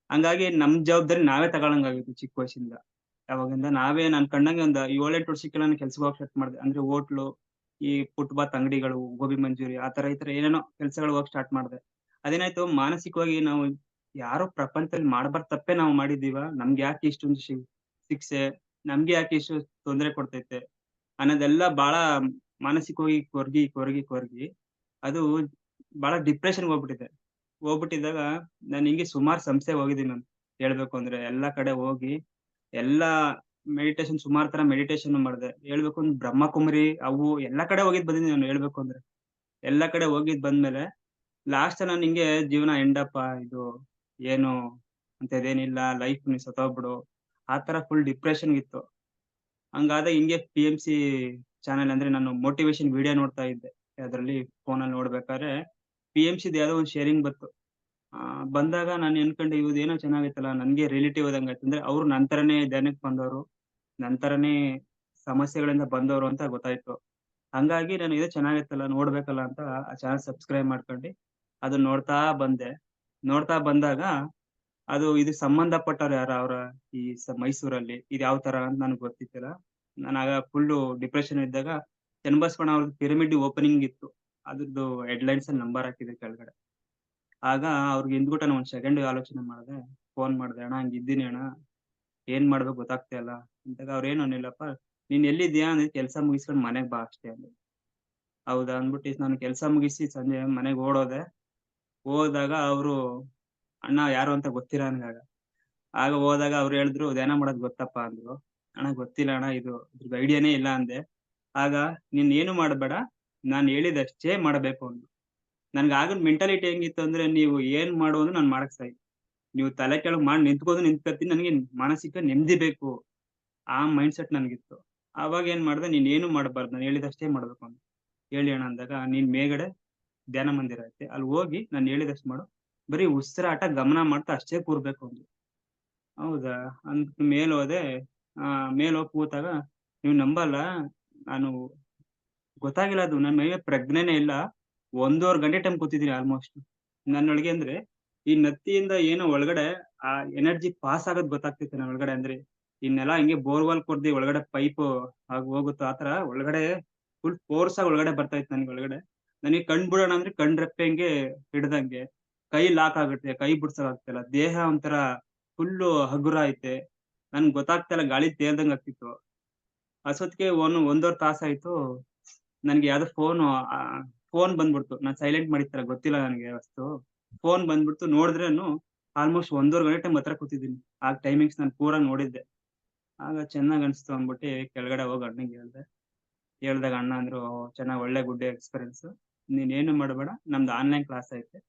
ಹಂಗಾಗಿ ನಮ್ ಜವಾಬ್ದಾರಿ ನಾವೇ ತಗೊಳಂಗಾಗಿತ್ತು ಚಿಕ್ಕ ವಯಸ್ಸಿಂದ. ಅವಾಗಿಂದ ನಾವೇ ನಾನ್ ಕಂಡಂಗೆ ಒಂದ್ 7, 8 ವರ್ಷಕ್ಕೆಲ್ಲ ನಾನು ಕೆಲ್ಸಕ್ಕೆ ಹೋಗಕ್ ಸ್ಟಾರ್ಟ್ ಮಾಡ್ದೆ. ಅಂದ್ರೆ ಹೋಟ್ಲು, ಈ ಫುಟ್‌ಪಾತ್ ಅಂಗಡಿಗಳು, ಗೋಬಿ ಮಂಚೂರಿ ಈ ತರ ಏನೇನೋ ಕೆಲ್ಸಗಳಿಗೆ ಹೋಗಕ್ ಸ್ಟಾರ್ಟ್ ಮಾಡ್ದೆ. ಅದೇನಾಯ್ತು ಮಾನಸಿಕವಾಗಿ ನಾವು ಯಾರೋ ಪ್ರಪಂಚದಲ್ಲಿ ಮಾಡ್ಬಾರ್ದ್ ತಪ್ಪೇ ನಾವು ಮಾಡಿದೀವ? ನಮ್ಗ್ ಯಾಕೆ ಇಷ್ಟೊಂದು ಶಿಕ್ಷೆ? ನಮ್ಗೆ ಯಾಕೆ ಇಷ್ಟು ತೊಂದ್ರೆ ಕೊಡ್ತೈತೆ ಅನ್ನೋದೆಲ್ಲ ಬಾಳ ಮಾನಸಿಕವಾಗಿ ಕೊರ್ಗಿ ಅದು ಬಾಳ ಡಿಪ್ರೆಷನ್‌ಗೆ ಹೋಗ್ಬಿಟ್ಟಿದೆ. ಹೋಗ್ಬಿಟ್ಟಿದ್ದಾಗ ನಾನು ಹಿಂಗೆ ಸುಮಾರು ಸಂಸ್ಥೆಗೆ ಹೋಗಿದ್ದೀನಿ ನಾನು. ಹೇಳ್ಬೇಕು ಅಂದ್ರೆ ಎಲ್ಲಾ ಕಡೆ ಹೋಗಿ ಎಲ್ಲಾ ಮೆಡಿಟೇಷನ್ ಸುಮಾರು ತರ ಮೆಡಿಟೇಷನ್ ಮಾಡ್ದೆ. ಹೇಳ್ಬೇಕು ಅಂದ್ರೆ ಬ್ರಹ್ಮಕುಮಾರಿ ಅವು ಎಲ್ಲಾ ಕಡೆ ಹೋಗಿದ್ ಬಂದಿದ್ದೀನಿ ನಾನು ಹೇಳ್ಬೇಕು ಅಂದ್ರೆ. ಎಲ್ಲಾ ಕಡೆ ಹೋಗಿದ್ ಬಂದ್ಮೇಲೆ ಲಾಸ್ಟ್ ನಾನು ಹಿಂಗೆ ಜೀವನ ಎಂಡಪ್ಪ ಇದು ಏನು ಅಂತದೇನಿಲ್ಲ ಲೈಫ್ ನೀ ಸತ್ತೋಗ್ಬಿಡು. ಆ ತರ ಫುಲ್ ಡಿಪ್ರೆಷನ್‌ಗಿತ್ತು. ಹಂಗಾದಾಗ ಹಿಂಗೆ PMC ಚಾನೆಲ್ ಅಂದ್ರೆ ನಾನು ಮೋಟಿವೇಶನ್ ವಿಡಿಯೋ ನೋಡ್ತಾ ಇದ್ದೆ. ಅದ್ರಲ್ಲಿ ಫೋನಲ್ಲಿ ನೋಡ್ಬೇಕಾದ್ರೆ PMCದು ಯಾವ್ದೋ ಒಂದು ಶೇರಿಂಗ್ ಬಂತು. ಬಂದಾಗ ನಾನು ಅನ್ಕೊಂಡೆ ಇವ್ರದೇನೋ ಚೆನ್ನಾಗೈತಲ್ಲ ನನ್ಗೆ ರಿಲೇಟಿವ್ ಆದಂಗಾಯ್ತು. ಅಂದ್ರೆ ಅವ್ರು ನನ್ ತರನೇ ಧ್ಯಾನಕ್ ಬಂದವ್ರು. ನನ್ ತರನೇ ಸಮಸ್ಯೆಗಳಿಂದ ಬಂದವ್ರು ಅಂತ ಗೊತ್ತಾಯ್ತು. ಹಂಗಾಗಿ ನಾನು ಇದು ಚೆನ್ನಾಗೈತಲ್ಲ ನೋಡ್ಬೇಕಲ್ಲ ಅಂತ ಆ ಚಾನೆಲ್ ಸಬ್ಸ್ಕ್ರೈಬ್ ಮಾಡ್ಕೊಂಡಿ ಅದನ್ನ ನೋಡ್ತಾ ಬಂದೆ. ನೋಡ್ತಾ ಬಂದಾಗ ಅದು ಇದಕ್ ಸಂಬಂಧಪಟ್ಟವ್ರು ಯಾರೋ ಈ ಮೈಸೂರಲ್ಲಿ ಇದ್ ಯಾವ ತರ ಅಂತ ನನಗ್ ಗೊತ್ತಿದ್ದಿಲ್ಲ. ನಾನಾಗ ಫುಲ್ಲು ಡಿಪ್ರೆಷನ್ ಇದ್ದಾಗ ಚನ್ನಬಸವಣ್ಣ ಅವ್ರದ್ದು ಪಿರಮಿಡ್ ಓಪನಿಂಗ್ ಇತ್ತು. ಅದ್ರದ್ದು ಹೆಡ್‌ಲೈನ್ಸ್ ಅಲ್ಲಿ ನಂಬರ್ ಹಾಕಿದೆ ಕೆಳಗಡೆ. ಆಗ ಅವ್ರಿಗೆ ಹಿಂದ್ಬಿಟ್ಟು ನಾನು ಒಂದ್ ಸೆಕೆಂಡ್ ಆಲೋಚನೆ ಮಾಡ್ದೆ. ಫೋನ್ ಮಾಡ್ದೆ, "ಅಣ್ಣ ಹಿಂಗಿದ್ದೀನಿ ಅಣ್ಣ. ಏನ್ ಮಾಡ್ಬೇಕು ಗೊತ್ತಾಗ್ತಾ ಇಲ್ಲ." ಅಂದಾಗ ಅವ್ರೇನು ಅನ್ನಿಲ್ಲಪ್ಪ, "ನೀನ್ ಎಲ್ಲಿದ್ದೀಯಾ?" ಅಂದ್ರೆ, "ಕೆಲ್ಸ ಮುಗಿಸ್ಕೊಂಡ್ ಮನೆಗ್ ಬಾ ಅಷ್ಟೇ" ಅಂದ್ರು. ಹೌದಾ ಅಂದ್ಬಿಟ್ಟು ನಾನು ಕೆಲ್ಸ ಮುಗಿಸಿ ಸಂಜೆ ಮನೆಗ್ ಓಡೋದೆ. ಹೋದಾಗ ಅವ್ರು ಅಣ್ಣ ಯಾರು ಅಂತ ಗೊತ್ತಿಲ್ಲ ನನ್ಗಾಗ. ಆಗ ಹೋದಾಗ ಅವ್ರು ಹೇಳಿದ್ರು, "ಧ್ಯಾನ ಮಾಡೋದ್ ಗೊತ್ತಪ್ಪ" ಅಂದ್ರು. "ಅಣ್ಣ ಗೊತ್ತಿಲ್ಲ ಅಣ್ಣ ಇದು ಇದ್ರದ್ ಐಡಿಯಾನೇ ಇಲ್ಲ" ಅಂದೆ. ಆಗ "ನೀನ್ ಏನು ಮಾಡ್ಬೇಡ, ನಾನ್ ಹೇಳಿದಷ್ಟೇ ಮಾಡ್ಬೇಕು" ಅಂದ್ರು. ನನ್ಗ್ ಆಗಿನ್ ಮೆಂಟಾಲಿಟಿ ಹೆಂಗಿತ್ತು ಅಂದ್ರೆ ನೀವು ಏನ್ ಮಾಡು ಅಂದ್ರು ನಾನ್ ಮಾಡಕ್ ಸೈ. ನೀವು ತಲೆ ಕೆಳಗ್ ಮಾಡಿ ನಿಂತ್ಕೋದ್ರು ನಿಂತ್ಕೊತೀನಿ ನನಗೆ ಮಾನಸಿಕ ನೆಮ್ಮದಿ ಬೇಕು. ಆ ಮೈಂಡ್‌ಸೆಟ್ ನನ್ಗಿತ್ತು. ಅವಾಗ ಏನ್ ಮಾಡ್ದೆ, "ನೀನ್ ಏನು ಮಾಡ್ಬಾರ್ದು ನಾನ್ ಹೇಳಿದಷ್ಟೇ ಮಾಡ್ಬೇಕು" ಅಂದ್ರು. "ಹೇಳಿ ಅಣ್ಣ" ಅಂದಾಗ, "ನೀನ್ ಮೇಲ್ಗಡೆ ಧ್ಯಾನ ಮಂದಿರ ಐತೆ. ಅಲ್ಲಿ ಹೋಗಿ ನಾನ್ ಹೇಳಿದಷ್ಟ್ ಮಾಡು. ಬರೀ ಉಸಿರಾಟ ಗಮನ ಮಾಡ್ತಾ ಅಷ್ಟೇ ಕೂರ್ಬೇಕು" ಅಂದ್ರು. ಹೌದಾ ಅಂದ್ಬಿಟ್ಟು ಮೇಲ್ ಹೋದೆ. ಮೇಲ್ ಹೋಗ್ ಕೂತಾಗ ನೀವ್ ನಂಬಲ್ಲ ನಾನು ಗೊತ್ತಾಗಿಲ್ಲ ಅದು ನನ್ ಮೈಮೇಲ್ ಪ್ರಜ್ಞೆನೇ ಇಲ್ಲ. 1.5 ಗಂಟೆ ಟೈಮ್ ಕೂತಿದ್ದೀನಿ ಆಲ್‌ಮೋಸ್ಟ್. ನನ್ನೊಳಗೆ ಅಂದ್ರೆ ಈ ನತ್ತಿಯಿಂದ ಏನೋ ಒಳಗಡೆ ಆ ಎನರ್ಜಿ ಪಾಸ್ ಆಗೋದ್ ಗೊತ್ತಾಗ್ತಿತ್ತು ನನ್ ಒಳಗಡೆ ಅಂದ್ರೆ ಈ ನೆಲ ಹಿಂಗೆ ಬೋರ್‌ವೆಲ್ ಕೊರ್ದಿ ಒಳಗಡೆ ಪೈಪು ಹಾಗ್ ಹೋಗುತ್ತೋ ಆತರ ಒಳಗಡೆ ಫುಲ್ ಫೋರ್ಸ್ ಆಗಿ ಒಳಗಡೆ ಬರ್ತಾ ಇತ್ತು ನನ್ಗೆ ಒಳಗಡೆ. ನನಗೆ ಕಣ್ ಬಿಡೋಣ ಅಂದ್ರೆ ಕಣ್ ರೆಪ್ಪೆ ಹಿಂಗೆ ಹಿಡ್ದಂಗೆ. ಕೈ ಲಾಕ್ ಆಗುತ್ತೆ. ಕೈ ಬಿಡ್ಸಕ್ ಆಗ್ತಿಲ್ಲ. ದೇಹ ಒಂಥರ ಫುಲ್ಲು ಹಗುರ ಐತೆ. ನನ್ಗ್ ಗೊತ್ತಾಗ್ತಾ ಇಲ್ಲ ಗಾಳಿ ತೇಲ್ದಂಗ್ ಆಗ್ತಿತ್ತು. ಅಷ್ಟೊತ್ತಿಗೆ 1.5 ತಾಸಾಯ್ತು. ನನ್ಗೆ ಯಾವ್ದೋ ಫೋನ್ ಬಂದ್ಬಿಡ್ತು. ನಾನ್ ಸೈಲೆಂಟ್ ಮಾಡಿರ್ತಾರೆ ಗೊತ್ತಿಲ್ಲ ನನಗೆ ಅಷ್ಟು. ಫೋನ್ ಬಂದ್ಬಿಡ್ತು ನೋಡಿದ್ರೇನು ಆಲ್‌ಮೋಸ್ಟ್ 1.5 ಗಂಟೆ ಟೈಮ್ ಹತ್ರ ಕೂತಿದ್ದೀನಿ. ಆ ಟೈಮಿಂಗ್ಸ್ ನಾನು ಪೂರಾ ನೋಡಿದ್ದೆ. ಆಗ ಚೆನ್ನಾಗ್ ಅನ್ಸ್ತು ಅಂದ್ಬಿಟ್ಟು ಕೆಳಗಡೆ ಹೋಗಿ ಅಣ್ಣಂಗೆ ಹೇಳ್ದೆ. ಹೇಳ್ದಾಗ ಅಣ್ಣ ಅಂದ್ರು, "ಚೆನ್ನಾಗ್ ಒಳ್ಳೆ ಗುಡ್ ಎಕ್ಸ್‌ಪೀರಿಯನ್ಸ್. ನೀನೇನು ಮಾಡ್ಬೇಡ. ನಮ್ದು ಆನ್‌ಲೈನ್ ಕ್ಲಾಸ್ ಐತೆ.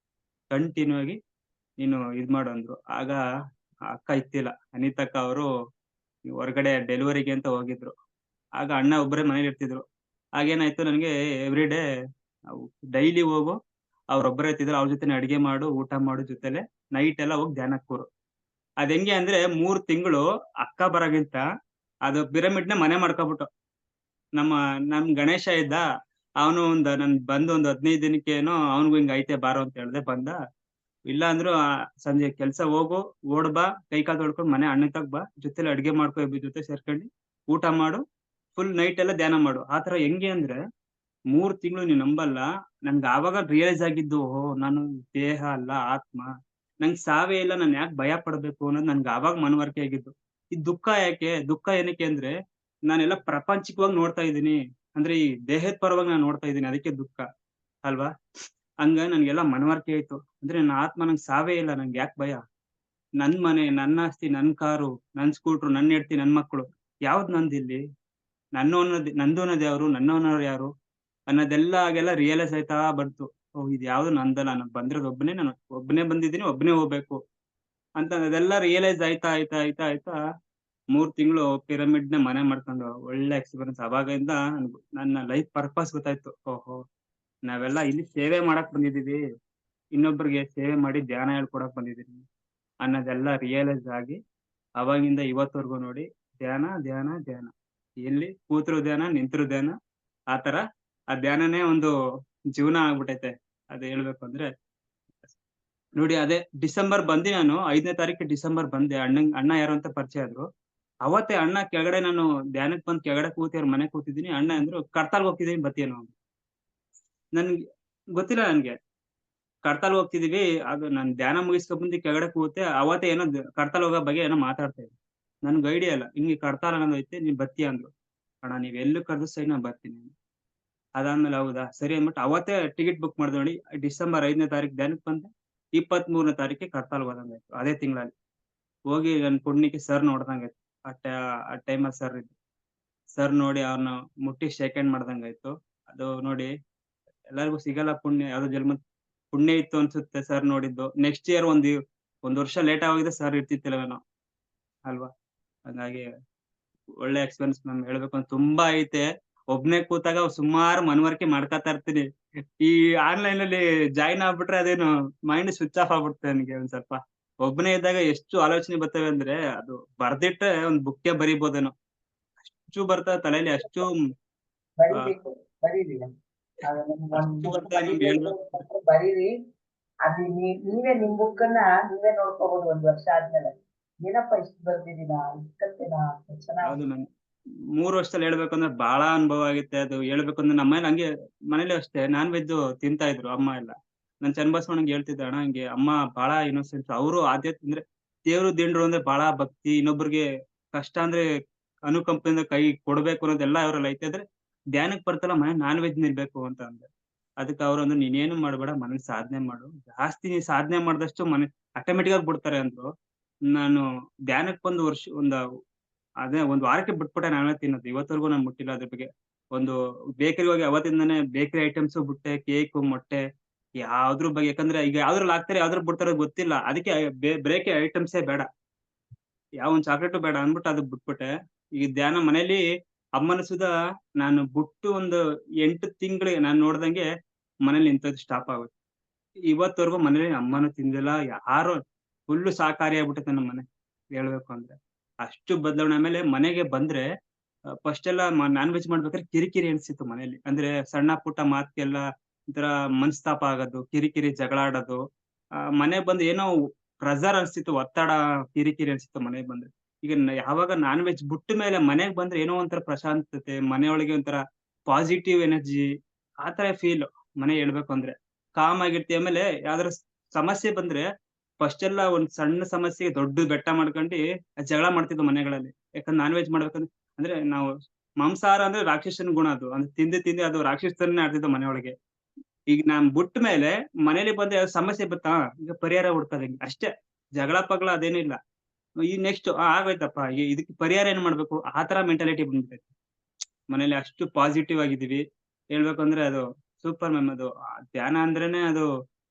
ಕಂಟಿನ್ಯೂ ಆಗಿ ನೀನು ಇದ್ ಮಾಡು" ಅಂದ್ರು. ಆಗ ಆ ಅಕ್ಕ ಇತ್ತಿಲ್ಲ. ಅನಿತಕ್ಕ ಅವರು ಹೊರಗಡೆ ಡೆಲಿವರಿಗೆ ಅಂತ ಹೋಗಿದ್ರು. ಆಗ ಅಣ್ಣ ಒಬ್ಬರೇ ಮನೇಲಿ ಇರ್ತಿದ್ರು. ಆಗೇನಾಯ್ತು ನನಗೆ ಎವ್ರಿ ಡೇ ಅವು ಡೈಲಿ ಹೋಗು ಅವ್ರೊಬ್ಬರೇ ಇರ್ತಿದ್ರು. ಅವ್ರ ಜೊತೆನೆ ಅಡಿಗೆ ಮಾಡು, ಊಟ ಮಾಡು ಜೊತೆಲೆ. ನೈಟ್ ಎಲ್ಲ ಹೋಗಿ ಧ್ಯಾನಕ್ ಕೂರು. ಅದೆಂಗೆ ಅಂದ್ರೆ 3 ತಿಂಗಳು ಅಕ್ಕ ಬರೋಗಿಂತ ಅದು ಪಿರಮಿಡ್‌ನ ಮನೆ ಮಾಡ್ಕೊಬಿಟ್ಟು. ನಮ್ಮ ನಮ್ ಗಣೇಶ ಇದ್ದ. ಅವನು ನನ್ ಬಂದು ಒಂದು 15 ದಿನಕ್ಕೇನೋ ಅವನಿಗೂ ಹಿಂಗ್ ಐತೆ ಬಾರೋ ಅಂತ ಹೇಳ್ದೆ ಬಂದ. ಇಲ್ಲ ಅಂದ್ರು ಸಂಜೆ ಕೆಲ್ಸ ಹೋಗು, ಓಡ್ ಬಾ, ಕೈ ಕಾಲ್ ತೊಳ್ಕೊಂಡು ಮನೆ ಅಣ್ಣನ್ ತಗ ಬಾ, ಜೊತೆಲಿ ಅಡ್ಗೆ ಮಾಡ್ಕೊ ಇಬ್ರು ಜೊತೆ ಸೇರ್ಕೊಂಡು, ಊಟ ಮಾಡು, ಫುಲ್ ನೈಟ್ ಎಲ್ಲ ಧ್ಯಾನ ಮಾಡು. ಆ ತರ ಹೆಂಗೆ ಅಂದ್ರೆ 3 ತಿಂಗಳು ನೀವ್ ನಂಬಲ್ಲ. ನನ್ಗ್ ಆವಾಗ ರಿಯಲೈಸ್ ಆಗಿದ್ದು ಓಹ್! ನಾನು ದೇಹ ಅಲ್ಲ ಆತ್ಮ. ನಂಗ್ ಸಾವೇ ಇಲ್ಲ ನಾನ್ ಯಾಕ್ ಭಯ ಪಡ್ಬೇಕು ಅನ್ನೋದು ನನ್ಗ್ ಆವಾಗ ಮನವರಿಕೆ ಆಗಿದ್ದು. ಈ ದುಃಖ ಯಾಕೆ? ದುಃಖ ಏನಕ್ಕೆ ಅಂದ್ರೆ ನಾನೆಲ್ಲ ಪ್ರಾಪಂಚಿಕವಾಗಿ ನೋಡ್ತಾ ಇದ್ದೀನಿ. ಅಂದ್ರೆ ಈ ದೇಹದ ಪರವಾಗಿ ನಾನ್ ನೋಡ್ತಾ ಇದ್ದೀನಿ. ಅದಕ್ಕೆ ದುಃಖ ಅಲ್ವಾ? ಹಂಗ ನನ್ಗೆಲ್ಲ ಮನವರಿಕೆ ಆಯ್ತು. ಅಂದ್ರೆ ನನ್ನ ಆತ್ಮ ನಂಗ್ ಸಾವೇ ಇಲ್ಲ. ನಂಗ್ ಯಾಕ್ ಭಯ? ನನ್ ಮನೆ, ನನ್ ಆಸ್ತಿ, ನನ್ ಕಾರು, ನನ್ ಸ್ಕೂಟ್ರು, ನನ್ ಹೆಂಡ್ತಿ, ನನ್ ಮಕ್ಳು ಯಾವ್ದ್ ನಂದಿಲ್ಲಿ? ನಂದು ಅನ್ನೋದ್ ಯಾರು? ನನ್ನವನವ್ರು ಯಾರು? ಅನ್ನೋದೆಲ್ಲ ಆಗೆಲ್ಲ ರಿಯಲೈಸ್ ಆಯ್ತಾ ಬಂತು. ಓಹ್! ಇದ್ ಯಾವ್ದು ನಂದಲ್ಲ. ನಾನ್ ಬಂದಿರೋದು ಒಬ್ಬನೇ. ನಾನು ಒಬ್ಬನೇ ಬಂದಿದ್ದೀನಿ. ಒಬ್ಬನೇ ಹೋಗ್ಬೇಕು. ಅಂತ ಅದೆಲ್ಲ ರಿಯಲೈಸ್ ಆಯ್ತಾ 3 ತಿಂಗಳು ಪಿರಮಿಡ್‌ನ ಮನೆ ಮಾಡ್ಕೊಂಡು ಒಳ್ಳೆ ಎಕ್ಸ್‌ಪೀರಿಯನ್ಸ್. ಅವಾಗಿಂದ ನನ್ನ ಲೈಫ್ ಪರ್ಪಸ್ ಗೊತ್ತಾಯ್ತು. ಓಹೋ! ನಾವೆಲ್ಲ ಇಲ್ಲಿ ಸೇವೆ ಮಾಡಕ್ ಬಂದಿದೀವಿ. ಇನ್ನೊಬ್ರಿಗೆ ಸೇವೆ ಮಾಡಿ ಧ್ಯಾನ ಹೇಳ್ಕೊಡಕ್ ಬಂದಿದೀನಿ ಅನ್ನೋದೆಲ್ಲ ರಿಯಲೈಸ್ ಆಗಿ ಅವಾಗಿಂದ ಇವತ್ವರೆಗೂ ನೋಡಿ ಧ್ಯಾನ, ಧ್ಯಾನ, ಧ್ಯಾನ. ಎಲ್ಲಿ ಕೂತ್ರು ಧ್ಯಾನ, ನಿಂತ್ರು ಧ್ಯಾನ. ಆ ತರ ಆ ಧ್ಯಾನನೇ ಒಂದು ಜೀವನ ಆಗ್ಬಿಟ್ಟೈತೆ. ಅದ್ ಹೇಳ್ಬೇಕು ಅಂದ್ರೆ ನೋಡಿ ಅದೇ ಡಿಸೆಂಬರ್ ಬಂದಿ ನಾನು 5ನೇ ತಾರೀಕು ಡಿಸೆಂಬರ್ ಬಂದೆ. ಅಣ್ಣ ಯಾರು ಅಂತ ಪರಿಚಯ ಆದ್ರು. ಅವತ್ತೇ ಅಣ್ಣ ಕೆಳಗಡೆ ನಾನು ಧ್ಯಾನಕ್ ಬಂದ್ ಕೆಳಗಡೆ ಕೂತಿ ಅವ್ರ ಮನೆಗ್ ಕೂತಿದ್ದೀನಿ. ಅಣ್ಣ ಅಂದ್ರು, "ಕಡ್ತಾಲ್‌ಗ್ ಹೋಗ್ತಿದೀನಿ ಬರ್ತೀಯೇನೋ?" ಅಂದ್ರು. ನನ್ಗೆ ಗೊತ್ತಿಲ್ಲ ನನ್ಗೆ. ಕಡ್ತಾಲ್ ಹೋಗ್ತಿದೀವಿ. ಅದು ನಾನ್ ಧ್ಯಾನ ಮುಗಿಸ್ಕೊಂಡ್ ಬಂದು ಕೆಳಗಡೆ ಕೂತೆ. ಅವತ್ತೇ ಏನೋ ಕಡ್ತಾಲ್ ಹೋಗೋ ಬಗ್ಗೆ ಏನೋ ಮಾತಾಡ್ತಾ ಇದ್ರು. ನನ್ಗ್ ಐಡಿಯಾ ಇಲ್ಲ. ಹಿಂಗೆ ಕಡ್ತಾರ ಅನ್ನೋದೈತೆ ನೀನ್ ಬರ್ತೀಯ ಅಂದ್ರು. ಅಣ್ಣ ನೀವ್ ಎಲ್ಲಿ ಕರ್ದ್ರು ಸರಿ ನಾನ್ ಬರ್ತೀನಿ. ಅದಾದ್ಮೇಲೆ ಹೌದಾ ಸರಿ ಅಂದ್ಬಿಟ್ಟು ಅವತ್ತೇ ಟಿಕೆಟ್ ಬುಕ್ ಮಾಡ್ದೆ ನೋಡಿ. ಡಿಸೆಂಬರ್ 5ನೇ ತಾರೀಕು ಧ್ಯಾನಕ್ ಬಂದೆ. 23ನೇ ತಾರೀಕಿಗೆ ಕರ್ತಾಲ್‌ಗ್ ಹೋದಂಗಾಯ್ತು. ಅದೇ ತಿಂಗಳಲ್ಲಿ. ಹೋಗಿ ನನ್ ಪುಣ್ಯಕ್ಕೆ ಸರ್ ನೋಡ್ದಂಗಾಯ್ತು. ಆ ಟೈ ಆ ಟೈಮಲ್ಲಿ ಸರ್ ಇದ್ರು. ಸರ್ ನೋಡಿ ಅವ್ರನ್ನ ಮುಟ್ಟಿ ಶೇಕ್ ಹ್ಯಾಂಡ್ ಮಾಡ್ದಂಗಾಯ್ತು. ಅದು ನೋಡಿ ಎಲ್ಲರಿಗೂ ಸಿಗಲ್ಲ ಪುಣ್ಯ. ಯಾವ್ದೋ ಜನ್ಮದ್ ಪುಣ್ಯ ಇತ್ತು ಅನ್ಸುತ್ತೆ ಸರ್ ನೋಡಿದ್ದು. ನೆಕ್ಸ್ಟ್ ಇಯರ್ ಒಂದ್ ವರ್ಷ ಲೇಟ್ ಆಗೋಗಿದ್ರೆ ಸರ್ ಇರ್ತಿತ್ತಿಲ್ವೇನೋ ಅಲ್ವಾ? ಹಂಗಾಗಿ ಒಳ್ಳೆ ಎಕ್ಸ್‌ಪೀರಿಯನ್ಸ್ ಮ್ಯಾಮ್ ಹೇಳ್ಬೇಕು ಅಂದ್ರೆ ತುಂಬಾ ಐತೆ. ಒಬ್ನೇ ಕೂತಾಗ ಸುಮಾರು ಮನವರಿಕೆ ಮಾಡ್ಕೊತಾ ಇರ್ತೀನಿ. ಈ ಆನ್‌ಲೈನಲ್ಲಿ ಜಾಯಿನ್ ಆಗ್ಬಿಟ್ರೆ ಅದೇನು ಮೈಂಡ್ ಸ್ವಿಚ್ ಆಫ್ ಆಗ್ಬಿಡುತ್ತೆ ನನ್ಗೆ ಒಂದ್ ಸ್ವಲ್ಪ. ಒಬ್ನೇ ಇದ್ದಾಗ ಎಷ್ಟು ಆಲೋಚನೆ ಬರ್ತವೆ ಅಂದ್ರೆ ಅದು ಬರ್ದಿಟ್ರೆ ಒಂದ್ ಬುಕ್ಕೇ ಬರಿಬೋದೇನೋ. ಅಷ್ಟು ಬರ್ತವೆ ತಲೇಲಿ ಅಷ್ಟು ಆ ಬರೀಬೇಕು, ಬರೀರಿ. ಅದು ನಿಮ್ಗೆ ಒಂದ್ ಅಷ್ಟು ಬುಕ್ ಬರ್ತವೆ ನಮ್ಗೆ ಬರೀಬೇಕು ಹೇಳ್ಬೇಕು ಅಂದ್ರೆ. ಅಂತಂದ್ರೆ ಬರೀರಿ. ಅದು ನೀವೇ ನಿಮ್ ಬುಕ್ಕನ್ನ ನೀವೇ ನೋಡ್ಕೋಬಹುದು 1 ವರ್ಷ ಆದ್ಮೇಲೆ. ಏನಪ್ಪ ಇಷ್ಟು ಬರ್ದಿದೀನಾ, ಇಷ್ಟು ಕಥೆನಾ, ಎಷ್ಟ್ ಹೌದು ಚೆನ್ನಾಗಿ. ಮ್ಯಾಮ್. 3 ವರ್ಷದಲ್ಲಿ ಹೇಳ್ಬೇಕಂದ್ರೆ ಬಾಳ ಅನುಭವ ಆಗೈತೆ ಅದು. ಹೇಳ್ಬೇಕಂದ್ರೆ ನಮ್ಮ ಮನೇಲಿ ಹಂಗೆ ಮನೇಲೂ ಅಷ್ಟೇ ನಾನ್ ವೆಜ್ ತಿಂತಾ ಇದ್ರು ಅಮ್ಮ ಎಲ್ಲ. ನಾನ್ ಚನ್ನಬಸವಣ್ಣಂಗೆ ಹೇಳ್ತಿದ್ದೆ, "ಅಣ್ಣ ಹಿಂಗೆ ಅಮ್ಮ ಬಾಳ ಇನ್ನೋಸೆಂಟ್. ಅವ್ರು ಆಧ್ಯಾತ್ಮ ಅಂದ್ರೆ ದೇವ್ರು ದಿಂಡ್ರು ಅಂದ್ರೆ ಬಾಳ ಭಕ್ತಿ. ಇನ್ನೊಬ್ರಿಗೆ ಕಷ್ಟ ಅಂದ್ರೆ ಅನುಕಂಪದಿಂದ ಕೈ ಕೊಡ್ಬೇಕು ಅನ್ನೋದೆಲ್ಲ ಅವ್ರಲ್ಲಿ ಐತೆ. ಆದ್ರೆ ಧ್ಯಾನಕ್ ಬರ್ತಲ್ಲ ಮನೇಲಿ ನಾನ್ ವೆಜ್ ನಿಲ್ಬೇಕು" ಅಂತ ಅಂದೆ. ಅದಕ್ಕೆ ಅವ್ರಂದ್ರು, "ನೀನೇನು ಮಾಡ್ಬೇಡ ಮನೇಲಿ ಸಾಧನೆ ಮಾಡು. ಜಾಸ್ತಿ ನೀನ್ ಸಾಧನೆ ಮಾಡ್ದಷ್ಟು ಮನೆ ಆಟೋಮೆಟಿಕ್ ಆಗಿ ಬಿಡ್ತಾರೆ" ಅಂದ್ರು. ನಾನು ಧ್ಯಾನಕ್ ಬಂದು ಅದೇ ಒಂದ್ ವಾರಕ್ಕೆ ಬಿಟ್ಬಿಟ್ಟೆ ನಾನ್ ವೆಜ್ ತಿನ್ನೋದು. ಇವತ್ವರೆಗೂ ನಾನ್ ಮುಟ್ಟಿಲ್ಲ ಅದ್ರ ಬಗ್ಗೆ. ಒಂದು ಬೇಕರಿಗೆ ಹೋಗಿ ಅವತ್ತಿಂದಾನೇ ಬೇಕರಿ ಐಟಮ್ಸು ಬಿಟ್ಟೆ. ಕೇಕು, ಮೊಟ್ಟೆ ಯಾವ್ದ್ರ ಬಗ್ಗೆ ಯಾಕಂದ್ರೆ ಈಗ ಯಾವ್ದ್ರಲ್ಲಿ ಹಾಕ್ತಾರೆ ಯಾವ್ದ್ರಲ್ಲಿ ಬಿಡ್ತಾರೋ ಗೊತ್ತಿಲ್ಲ. ಅದಕ್ಕೆ ಬೇಕರಿ ಐಟಮ್ಸೇ ಬೇಡ. ಯಾವ ಒಂದ್ ಚಾಕ್ಲೇಟು ಬೇಡ ಅಂದ್ಬಿಟ್ಟು ಅದ್ ಬಿಟ್ಬಿಟ್ಟೆ. ಈ ಧ್ಯಾನ ಮನೇಲಿ ಅಮ್ಮನ ಸುಧಾ ನಾನು ಬಿಟ್ಟು ಒಂದು 8 ತಿಂಗಳಿಗೆ ನಾನ್ ನೋಡ್ದಂಗೆ ಮನೇಲಿ ಇಂಥದ್ದು ಸ್ಟಾಪ್ ಆಗೋಯ್ತು. ಇವತ್ವರೆಗೂ ಮನೇಲಿ ಅಮ್ಮನೂ ತಿಂದಿಲ್ಲ. ಯಾರು ಫುಲ್ಲು ಶಾಕಾಹಾರಿ ಆಗ್ಬಿಟ್ಟೈತೆ ನಮ್ ಮನೆ ಹೇಳ್ಬೇಕು ಅಂದ್ರೆ. ಅಷ್ಟು ಬದಲಾವಣೆ. ಆಮೇಲೆ ಮನೆಗೆ ಬಂದ್ರೆ ಫಸ್ಟ್ ಎಲ್ಲ ನಾನ್ ವೆಜ್ ಮಾಡ್ಬೇಕಾದ್ರೆ ಕಿರಿಕಿರಿ ಅನ್ಸಿತ್ತು ಮನೇಲಿ. ಅಂದ್ರೆ ಸಣ್ಣ ಪುಟ್ಟ ಮಾತ್ಗೆಲ್ಲ ಒಂಥರ ಮನಸ್ತಾಪ ಆಗೋದು, ಕಿರಿಕಿರಿ ಜಗಳ ಆಡೋದು. ಮನೆಗ್ ಬಂದು ಏನೋ ಪ್ರೆಷರ್ ಅನ್ಸ್ತಿತ್ತು, ಒತ್ತಡ, ಕಿರಿಕಿರಿ ಅನ್ಸಿತ್ತು ಮನೆಗ್ ಬಂದ್ರೆ. ಈಗ ಯಾವಾಗ ನಾನ್ ವೆಜ್ ಬಿಟ್ಟ ಮೇಲೆ ಮನೆಗ್ ಬಂದ್ರೆ ಏನೋ ಒಂಥರ ಪ್ರಶಾಂತತೆ, ಮನೆಯೊಳಗೆ ಒಂಥರ ಪಾಸಿಟಿವ್ ಎನರ್ಜಿ ಆ ತರ ಫೀಲ್ ಮನೆ ಹೇಳ್ಬೇಕು ಅಂದ್ರೆ. ಕಾಮ್ ಆಗಿರ್ತೀವಿ. ಆಮೇಲೆ ಯಾವ್ದಾರ ಸಮಸ್ಯೆ ಬಂದ್ರೆ ಫಸ್ಟ್ ಎಲ್ಲ ಒಂದ್ ಸಣ್ಣ ಸಮಸ್ಯೆಗೆ ದೊಡ್ಡ ಬೆಟ್ಟ ಮಾಡ್ಕೊಂಡಿ ಜಗಳ ಮಾಡ್ತಿದ್ವು ಮನೆಗಳಲ್ಲಿ. ಯಾಕಂದ್ರೆ ನಾನ್ ವೆಜ್ ಮಾಡ್ಬೇಕಂದ್ರೆ ಅಂದ್ರೆ ನಾವು ಮಾಂಸಾಹಾರ ಅಂದ್ರೆ ರಾಕ್ಷಸನ ಗುಣ ಅದು. ಅಂದ್ರೆ ತಿಂದು ತಿಂದು ಅದು ರಾಕ್ಷಸತನನೇ ಆಡ್ತಿದ್ವು ಮನೆಯೊಳಗೆ. ಈಗ ನಾನ್ ಬಿಟ್ಟ ಮೇಲೆ ಮನೇಲಿ ಬಂದು ಯಾವ್ದೋ ಸಮಸ್ಯೆ ಬತ್ತಾ ಈಗ ಪರಿಹಾರ ಹುಡ್ಕೋದು ಹೆಂಗೆ ಅಷ್ಟೇ. ಜಗಳ ಪಗಳ ಅದೇನೂ ಇಲ್ಲ. ಈಗ ನೆಕ್ಸ್ಟ್ ಆಗೋಯ್ತಪ್ಪ ಇದಕ್ಕೆ ಪರಿಹಾರ ಏನ್ ಮಾಡ್ಬೇಕು ಆ ತರ ಮೆಂಟಾಲಿಟಿ ಬಂದ್ಬಿಟ್ಟೈತೆ. ಮನೇಲಿ ಅಷ್ಟು ಪಾಸಿಟಿವ್ ಆಗಿದ್ದೀವಿ. ಹೇಳ್ಬೇಕಂದ್ರೆ ಅದು ಸೂಪರ್ ಮ್ಯಾಮ್ ಅದು. ಧ್ಯಾನ ಅಂದ್ರೇನೆ ಅದು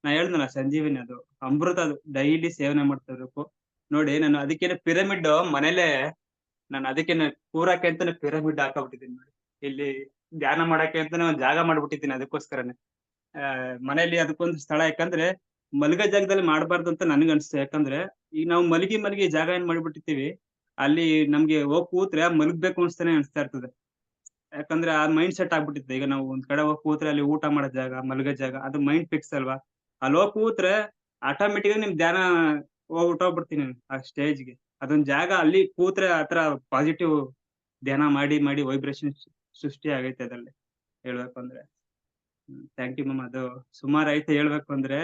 ನಾ ಹೇಳ್ದ್ನಲ್ಲ ಸಂಜೀವಿನಿ ಅದು. ಅಮೃತ ಅದು. ಡೈಲಿ ಸೇವನೆ ಮಾಡ್ತಾ ಇರ್ಬೇಕು. ನೋಡಿ ನಾನು ಅದಕ್ಕೇನೆ ಪಿರಮಿಡ್ ಮನೇಲೇ ನಾನು ಅದಕ್ಕೇನೆ ಕೂರಕ್ಕೆ ಅಂತಾನೆ ಪಿರಮಿಡ್ ಹಾಕಬಿಟ್ಟಿದೀನಿ ನೋಡಿ. ಇಲ್ಲಿ ಧ್ಯಾನ ಮಾಡಕ್ಕೆ ಅಂತಾನೆ ಒಂದ್ ಜಾಗ ಮಾಡ್ಬಿಟ್ಟಿದ್ದೀನಿ ಅದಕ್ಕೋಸ್ಕರನೇ. ಮನೇಲಿ ಅದಕ್ಕೊಂದು ಸ್ಥಳ ಯಾಕಂದ್ರೆ ಮಲಗೋ ಜಾಗದಲ್ಲಿ ಮಾಡ್ಬಾರ್ದು ಅಂತ ನನಗ್ ಅನ್ಸುತ್ತೆ. ಯಾಕಂದ್ರೆ ಈಗ ನಾವು ಮಲಗಿ ಜಾಗ ಏನ್ ಮಾಡ್ಬಿಟ್ಟಿರ್ತೀವಿ, ಅಲ್ಲಿ ನಮ್ಗೆ ಹೋಗ್ ಕೂತ್ರೆ ಮಲಗ್ಬೇಕು ಅನ್ಸ್ತಾನೆ ಅನ್ಸ್ತಾ ಇರ್ತದೆ. ಯಾಕಂದ್ರೆ ಆ ಮೈಂಡ್ ಸೆಟ್ ಆಗ್ಬಿಟ್ಟಿತ್ತೆ. ಈಗ ನಾವು ಒಂದ್ ಕಡೆ ಹೋಗ್ ಕೂತ್ರೆ ಅಲ್ಲಿ ಊಟ ಮಾಡೋ ಜಾಗ, ಮಲಗೋ ಜಾಗ ಅದು ಮೈಂಡ್ ಫಿಕ್ಸ್ ಅಲ್ವಾ? ಅಲ್ಲಿ ಹೋಗ್ ಕೂತ್ರೆ ಆಟೋಮೇಟಿಕ್ ಆಗಿ ನಿಮ್ ಧ್ಯಾನ ಹೊರ್ಟೋಗ್ಬಿಡ್ತೀನಿ ನಾನು ಆ ಸ್ಟೇಜ್‌ಗೆ. ಅದೊಂದ್ ಜಾಗ ಅಲ್ಲಿ ಕೂತ್ರೆ ಆತರ ಪಾಸಿಟಿವ್ ಧ್ಯಾನ ಮಾಡಿ ವೈಬ್ರೇಷನ್ ಸೃಷ್ಟಿ ಆಗೈತೆ ಅದ್ರಲ್ಲಿ ಹೇಳ್ಬೇಕು ಅಂದ್ರೆ. Thank you ma'am. ಅದು ಸುಮಾರ್ ಐತೆ ಹೇಳ್ಬೇಕು ಅಂದ್ರೆ.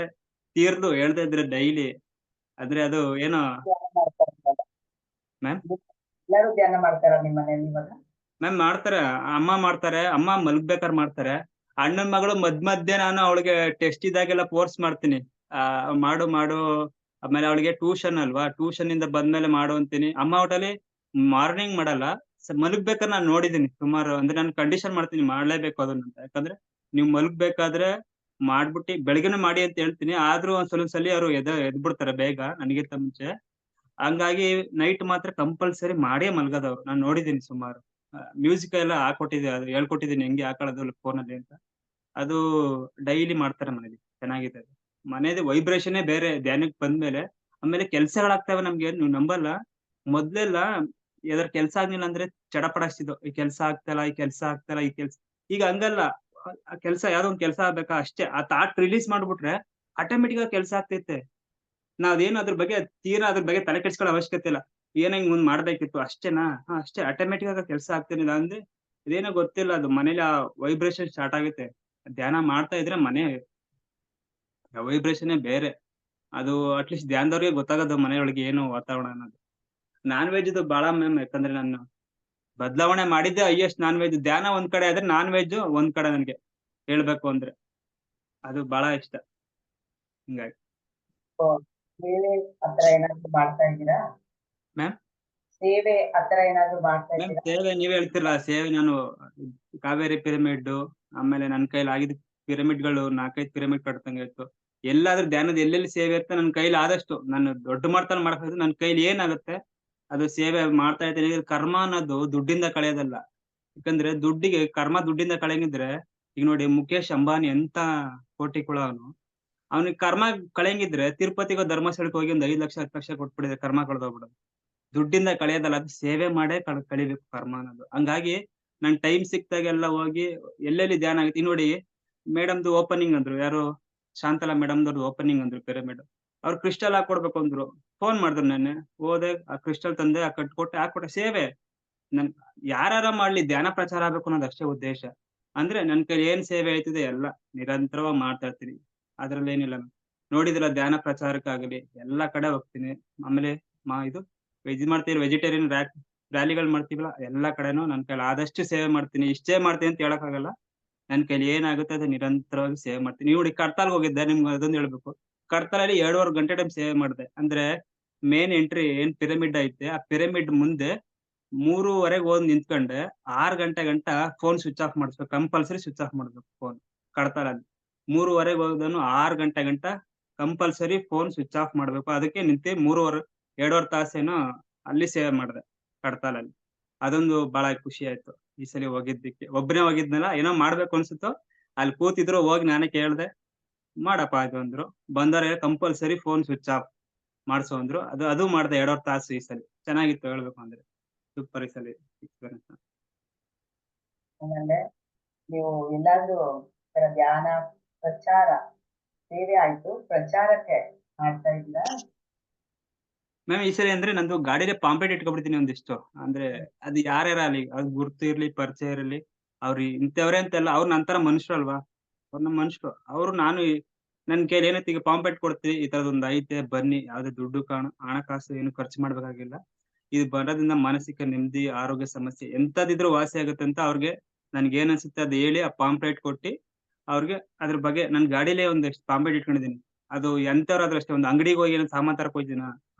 ತೀರ್ದು ಹೇಳ್ತಾ ಇದ್ರೆ ಡೈಲಿ. ಆದ್ರೆ ಅದು ಏನೋ ಧ್ಯಾನ ಮಾಡ್ತಾರಲ್ಲ, ಮ್ಯಾಮ್? ಎಲ್ಲರೂ ಧ್ಯಾನ ಮಾಡ್ತಾರ ನಿಮ್ ಮನೇಲಿ ಇವಾಗ? ಮ್ಯಾಮ್ ಮಾಡ್ತಾರೆ. ಅಮ್ಮ ಮಾಡ್ತಾರೆ. ಅಮ್ಮ ಮಲಗ್ಬೇಕಾದ್ರೆ ಮಾಡ್ತಾರೆ. ಅಣ್ಣನ್ ಮಗಳು ಮಧ್ಯೆ ನಾನು ಅವಳಿಗೆ ಟೆಸ್ಟ್ ಇದ್ದಾಗೆಲ್ಲ ಫೋರ್ಸ್ ಮಾಡ್ತೀನಿ. ಮಾಡು. ಆಮೇಲೆ ಅವಳಿಗೆ ಟ್ಯೂಷನ್ ಅಲ್ವಾ? ಟ್ಯೂಷನ್ ಇಂದ ಬಂದ್ಮೇಲೆ ಮಾಡು ಅಂತೀನಿ. ಅಮ್ಮ ಒಟ್ಟಲ್ಲಿ ಮಾರ್ನಿಂಗ್ ಮಾಡಲ್ಲ. ಮಲಗ್ಬೇಕಾದ್ರೆ ನಾನ್ ನೋಡಿದೀನಿ ಸುಮಾರು. ಅಂದ್ರೆ ನಾನು ಕಂಡೀಷನ್ ಮಾಡ್ತೀನಿ ಮಾಡ್ಲೇಬೇಕು ಅದನ್ನಂತ. ಯಾಕಂದ್ರೆ ನೀವ್ ಮಲಗ್ಬೇಕಾದ್ರೆ ಮಾಡ್ಬಿಟ್ಟು ಬೆಳಗ್ಗೆನೇ ಮಾಡಿ ಅಂತ ಹೇಳ್ತೀನಿ. ಆದ್ರೂ ಒಂದ್ ಸಲಿ ಅವ್ರು ಎದ್ಬಿಡ್ತಾರೆ ಬೇಗ ನನಗಿಂತ ಮುಂಚೆ. ಹಂಗಾಗಿ ನೈಟ್ ಮಾತ್ರ ಕಂಪಲ್ಸರಿ ಮಾಡೇ ಮಲ್ಗೋದವ್ರು. ನಾನ್ ನೋಡಿದೀನಿ ಸುಮಾರು. ಮ್ಯೂಸಿಕ್ ಎಲ್ಲ ಹಾಕೊಟ್ಟಿದ್ದೆ ಅದು ಹೇಳ್ಕೊಟ್ಟಿದೀನಿ ಹೆಂಗೆ ಹಾಕೊಳ್ಳೋದು ಫೋನಲ್ಲಿ ಅಂತ. ಅದು ಡೈಲಿ ಮಾಡ್ತಾರೆ ಮನೇಲಿ. ಚೆನ್ನಾಗಿದೆ ಅದು. ಮನೇದು ವೈಬ್ರೇಷನ್ನೇ ಬೇರೆ ಧ್ಯಾನಕ್ಕೆ ಬಂದ್ಮೇಲೆ. ಆಮೇಲೆ ಕೆಲ್ಸಗಳಾಗ್ತವೆ ನಮ್ಗೆ ನೀವ್ ನಂಬಲ್ಲ. ಮೊದ್ಲೆಲ್ಲ ಯಾವ್ದಾರು ಕೆಲ್ಸ ಆಗ್ಲಿಲ್ಲ ಅಂದ್ರೆ ಚಡಪಡಿಸ್ತಿದ್ವು. ಈ ಕೆಲ್ಸ ಆಗ್ತಿಲ್ಲ. ಈಗ ಹಂಗಲ್ಲ. ಆ ಕೆಲ್ಸ ಯಾವ್ದೋ ಒಂದ್ ಕೆಲ್ಸ ಆಗ್ಬೇಕಾ ಅಷ್ಟೇ. ಆ ಥಾಟ್ ರಿಲೀಸ್ ಮಾಡ್ಬಿಟ್ರೆ ಆಟೋಮೇಟಿಕ್ ಆಗಿ ಕೆಲ್ಸ ಆಗ್ತೈತೆ. ನಾವೇನು ತೀರಾ ಅದ್ರ ಬಗ್ಗೆ ತಲೆ ಕೆಡಿಸ್ಕೊಳ್ಳೋ ಅವಶ್ಯಕತೆ ಇಲ್ಲ. ಏನೋ ಹಿಂಗ್ ಮುಂದ್ ಮಾಡ್ಬೇಕಿತ್ತು ಅಷ್ಟೇನಾ? ಅಷ್ಟೇ ಆಟೋಮೇಟಿಕ್ ಆಗಿ ಕೆಲ್ಸ ಆಗ್ತಿರ್ಲಿಲ್ಲ ಅಂದ್ರೆ ಇದೇನೋ ಗೊತ್ತಿಲ್ಲ ಅದು ಮನೇಲಿ ಆ ವೈಬ್ರೇಷನ್ ಸ್ಟಾರ್ಟ್ ಆಗುತ್ತೆ. ಧ್ಯಾನ ಮಾಡ್ತಾ ಇದ್ರೆ ಮನೆ ವೈಬ್ರೇಷನ್ನೇ ಬೇರೆ. ಅದು ಅಟ್‌ಲೀಸ್ಟ್ ಧ್ಯಾನದವ್ರಿಗೆ ಗೊತ್ತಾಗೋದು ಮನೆಯೊಳಗೆ ಏನು ವಾತಾವರಣ ಅನ್ನೋದು. ನಾನ್ ವೆಜ್ ಬಾಳ ಮ್ಯಾಮ್. ಯಾಕಂದ್ರೆ ನಾನು ಬದಲಾವಣೆ ಮಾಡಿದ್ದೆ ಹೈಯೆಸ್ಟ್ ನಾನ್ ವೆಜ್. ಧ್ಯಾನ ಒಂದ್ ಕಡೆ ಆದ್ರೆ ನಾನ್ ವೆಜ್ ಒಂದ್ ಕಡೆ ನನ್ಗೆ ಹೇಳ್ಬೇಕು ಅಂದ್ರೆ. ಅದು ಬಹಳ ಇಷ್ಟ. ಹಿಂಗಾಗಿ. ಓ, ಸೇವೆ ಆತರ ಏನಾದ್ರು ಮಾಡ್ತಾ ಇದ್ದೀರಾ? ಮ್ಯಾಮ್? ಸೇವೆ ಆತರ ಏನಾದ್ರು ಮಾಡ್ತಾ ಮ್ಯಾಮ್ ಇದ್ದೀರಾ? ಸೇವೆ ನೀವ್ ಹೇಳ್ತಿರಲ್ಲ, ಸೇವೆ ನಾನು ಕಾವೇರಿ ಪಿರಮಿಡ್, ಆಮೇಲೆ ನನ್ ಕೈಲಿ ಆಗಿದ್ ಪಿರಮಿಡ್ಗಳು 4-5 ಪಿರಮಿಡ್ ಕಟ್ತಂಗಾಯ್ತು. ಎಲ್ಲಾದ್ರೂ ಧ್ಯಾನದ ಎಲ್ಲೆಲ್ಲಿ ಸೇವೆ ಇರುತ್ತೆ ನನ್ ಕೈಲಿ ಆದಷ್ಟು ನಾನು ದೊಡ್ಡ ಮಟ್ಟದಲ್ಲಿ ಮಾಡಕ್ ನನ್ ಕೈಲಿ ಏನಾಗುತ್ತೆ ಅದು ಸೇವೆ ಮಾಡ್ತಾ ಇದ್ದೀನಿ. ಕರ್ಮ ಅನ್ನೋದು ದುಡ್ಡಿಂದ ಕಳೆಯೋದಲ್ಲ. ಯಾಕಂದ್ರೆ ದುಡ್ಡಿಗೆ ಕರ್ಮ ದುಡ್ಡಿಂದ ಕಳೆಯಂಗಿದ್ರೆ, ಈಗ ನೋಡಿ ಮುಖೇಶ್ ಅಂಬಾನಿ ಎಂತ ಕೋಟಿ ಕುಳ ಅವನು. ಅವ್ನಿಗೆ ಕರ್ಮ ಕಳೆಯಂಗಿದ್ರೆ ತಿರುಪತಿಗೋ ಧರ್ಮಸ್ಥಳಕ್ಕೆ ಹೋಗಿ ಒಂದ್ 5 ಲಕ್ಷ 10 ಲಕ್ಷ ಕೊಟ್ಬಿಡಿದ್ರೆ ಕರ್ಮ ಕಳ್ದೋಗ್ಬಿಡೋದು. ದುಡ್ಡಿಂದ ಕಳೆಯೋದಲ್ಲ, ಅದು ಸೇವೆ ಮಾಡೇ ಕಳಿಬೇಕು ಕರ್ಮ ಅನ್ನೋದು. ಹಂಗಾಗಿ ನಂಗ್ ಟೈಮ್ ಸಿಕ್ದಾಗೆಲ್ಲ ಹೋಗಿ ಎಲ್ಲೆಲ್ಲಿ ಧ್ಯಾನ ಆಗೈತಿ. ಈಗ ನೋಡಿ ಮೇಡಮ್ದು ಓಪನಿಂಗ್ ಅಂದ್ರು, ಯಾರು ಶಾಂತಲಾ ಮೇಡಮ್ದವ್ರದ್ದು ಓಪನಿಂಗ್ ಅಂದ್ರು ಪಿರಮಿಡ್. ಅವ್ರು ಕ್ರಿಸ್ಟಲ್ ಹಾಕೊಡ್ಬೇಕು ಅಂದ್ರು. ಫೋನ್ ಮಾಡಿದ್ರು ನೆನ್ನೆ. ಹೋದೆ, ಆ ಕ್ರಿಸ್ಟಲ್ ತಂದೆ, ಆ ಕಟ್ಕೊಟ್ಟೆ, ಹಾಕೊಟ್ಟೆ. ಸೇವೆ ನನ್ ಯಾರಾರ ಮಾಡ್ಲಿ, ಧ್ಯಾನ ಪ್ರಚಾರ ಆಗ್ಬೇಕು ಅನ್ನೋದು ಅಷ್ಟೇ ಉದ್ದೇಶ. ಅಂದ್ರೆ ನನ್ ಕೈಲಿ ಏನ್ ಸೇವೆ ಆಯ್ತಿದೆ ಎಲ್ಲ ನಿರಂತರವಾಗಿ ಮಾಡ್ತಾ ಇರ್ತೀನಿ. ಅದ್ರಲ್ಲಿ ಏನಿಲ್ಲ. ನೋಡಿದಿರ ಧ್ಯಾನ ಪ್ರಚಾರಕ್ಕಾಗಲಿ ಎಲ್ಲಾ ಕಡೆ ಹೋಗ್ತೀನಿ. ಆಮೇಲೆ ಇದು ಮಾಡ್ತೀವಿ, ವೆಜಿಟೇರಿಯನ್ ರ್ಯಾಲಿಗಳು ಮಾಡ್ತೀವಲ್ಲ, ಎಲ್ಲಾ ಕಡೆನೂ ನನ್ ಕೈಲಿ ಆದಷ್ಟು ಸೇವೆ ಮಾಡ್ತೀನಿ. ಇಷ್ಟೇ ಮಾಡ್ತೀನಿ ಅಂತ ಹೇಳಕ್ಕಾಗಲ್ಲ. ನನ್ ಕೈಲಿ ಏನಾಗುತ್ತೆ ಅದು ನಿರಂತರವಾಗಿ ಸೇವೆ ಮಾಡ್ತೀನಿ. ನೋಡಿ ಕಡ್ತಾಲ್ಗ್ ಹೋಗಿದ್ದೆ, ನಿಮ್ಗೆ ಅದೊಂದು ಹೇಳ್ಬೇಕು. ಕಡ್ತಾಲಲ್ಲಿ 2.5 ಗಂಟೆ ಟೈಮ್ ಸೇವೆ ಮಾಡಿದೆ. ಅಂದ್ರೆ ಮೇನ್ ಎಂಟ್ರಿ ಏನ್ ಪಿರಮಿಡ್ ಐತೆ, ಆ ಪಿರಮಿಡ್ ಮುಂದೆ 3:30 ಹೋಗಿ ನಿಂತ್ಕೊಂಡೆ. 6 ಗಂಟೆ ಗಂಟ ಫೋನ್ ಸ್ವಿಚ್ ಆಫ್ ಮಾಡಿಸ್ಬೇಕು. ಕಂಪಲ್ಸರಿ ಸ್ವಿಚ್ ಆಫ್ ಮಾಡ್ಬೇಕು ಫೋನ್ ಕಡ್ತಾಲಲ್ಲಿ. 3:30 ಹೋದನು 6 ಗಂಟೆ ಗಂಟ ಕಂಪಲ್ಸರಿ ಫೋನ್ ಸ್ವಿಚ್ ಆಫ್ ಮಾಡ್ಬೇಕು. ಅದಕ್ಕೆ ನಿಂತೆ 2.5 ತಾಸೇನೋ ಅಲ್ಲಿ ಸೇವೆ ಮಾಡಿದೆ ಕಡ್ತಾಲಲ್ಲಿ. ಅದೊಂದು ಬಹಳ ಖುಷಿ ಆಯ್ತು ಈ ಸಲ ಹೋಗಿದ್ದಕ್ಕೆ. ಒಬ್ಬನೇ ಹೋಗಿದ್ನಲ್ಲ, ಏನೋ ಮಾಡ್ಬೇಕು ಅನ್ಸುತ್ತೋ. ಅಲ್ಲಿ ಕೂತಿದ್ರು, ಹೋಗಿ ನಾನೇ ಕೇಳ್ದೆ, ಮಾಡಪ್ಪ ಇದು ಅಂದ್ರು. ಬಂದವ್ರೆ ಕಂಪಲ್ಸರಿ ಫೋನ್ ಸ್ವಿಚ್ ಆಫ್ ಮಾಡ್ಸು ಅಂದ್ರು. ಅದು ಮಾಡ್ದೆ 2.5 ತಾಸು ಈ ಸಲ. ಚೆನ್ನಾಗಿತ್ತು ಹೇಳ್ಬೇಕು ಅಂದ್ರೆ. ಸೂಪರ್ ಈ ಸಲ ಎಕ್ಸ್ಪೀರಿಯನ್ಸ್. ಆಮೇಲೆ ನೀವು ಎಲ್ಲಾದ್ರೂ ತರ ಧ್ಯಾನ ಪ್ರಚಾರ ಸೇವೆ ಆಯ್ತು, ಪ್ರಚಾರಕ್ಕೆ ಮಾಡ್ತಾ ಇದ್ದೀರಾ? ಮ್ಯಾಮ್ ಈ ಸರಿ ಅಂದ್ರೆ ನಂದು ಗಾಡಿಲೇ ಪಾಂಪ್ಲೆಟ್ ಇಟ್ಕೊಂಡ್ಬಿಡ್ತೀನಿ ಒಂದಿಷ್ಟು. ಅಂದ್ರೆ ಅದು ಯಾರ್ಯಾರ ಆಗ್ಲಿ, ಅದು ಗುರ್ತು ಇರ್ಲಿ, ಪರಿಚಯ ಇರ್ಲಿ, ಅವ್ರು ಇಂಥವ್ರೆ ಅಂತೆಲ್ಲ, ಅವ್ರು ನಂತರ ಮನುಷ್ಯರು ಅಲ್ವಾ. ಅವ್ರು ನಮ್ಮ ಮನುಷ್ಯರು. ನಾನು ನನ್ ಕೈಲಿ ಏನೈತಿ ಈಗ ಪಾಂಪ್ಲೆಟ್ ಕೊಡ್ತೀವಿ, ಈ ತರದೊಂದು ಐತೆ ಬನ್ನಿ. ಯಾವ್ದೇ ದುಡ್ಡು ಹಣಕಾಸು ಏನು ಖರ್ಚು ಮಾಡ್ಬೇಕಾಗಿಲ್ಲ. ಇದು ಬರೋದ್ರಿಂದ ಮಾನಸಿಕ ನೆಮ್ಮದಿ, ಆರೋಗ್ಯ ಸಮಸ್ಯೆ ಎಂತದಿದ್ರು ವಾಸಿ ಆಗುತ್ತೆ ಅಂತ ಅವ್ರಿಗೆ ನನ್ಗೆ ಏನ್ ಅನ್ಸುತ್ತೆ ಅದು ಹೇಳಿ, ಆ ಪಾಂಪ್ಲೆಟ್ ಕೊಟ್ಟಿ ಅವ್ರಿಗೆ ಅದ್ರ ಬಗ್ಗೆ ನನ್ ಗಾಡಿಲೇ ಒಂದಿಷ್ಟು ಪಾಂಪ್ಲೆಟ್ ಇಟ್ಕೊಂಡಿದೀನಿ. ಅದು ಎಂತವ್ರಾದ್ರೂ ಅಷ್ಟೇ, ಒಂದು ಅಂಗಡಿಗೆ ಹೋಗಿ ಏನೋ ಸಾಮಾನ್ ತರಕ್ ಹೋಯ್ತಿನ,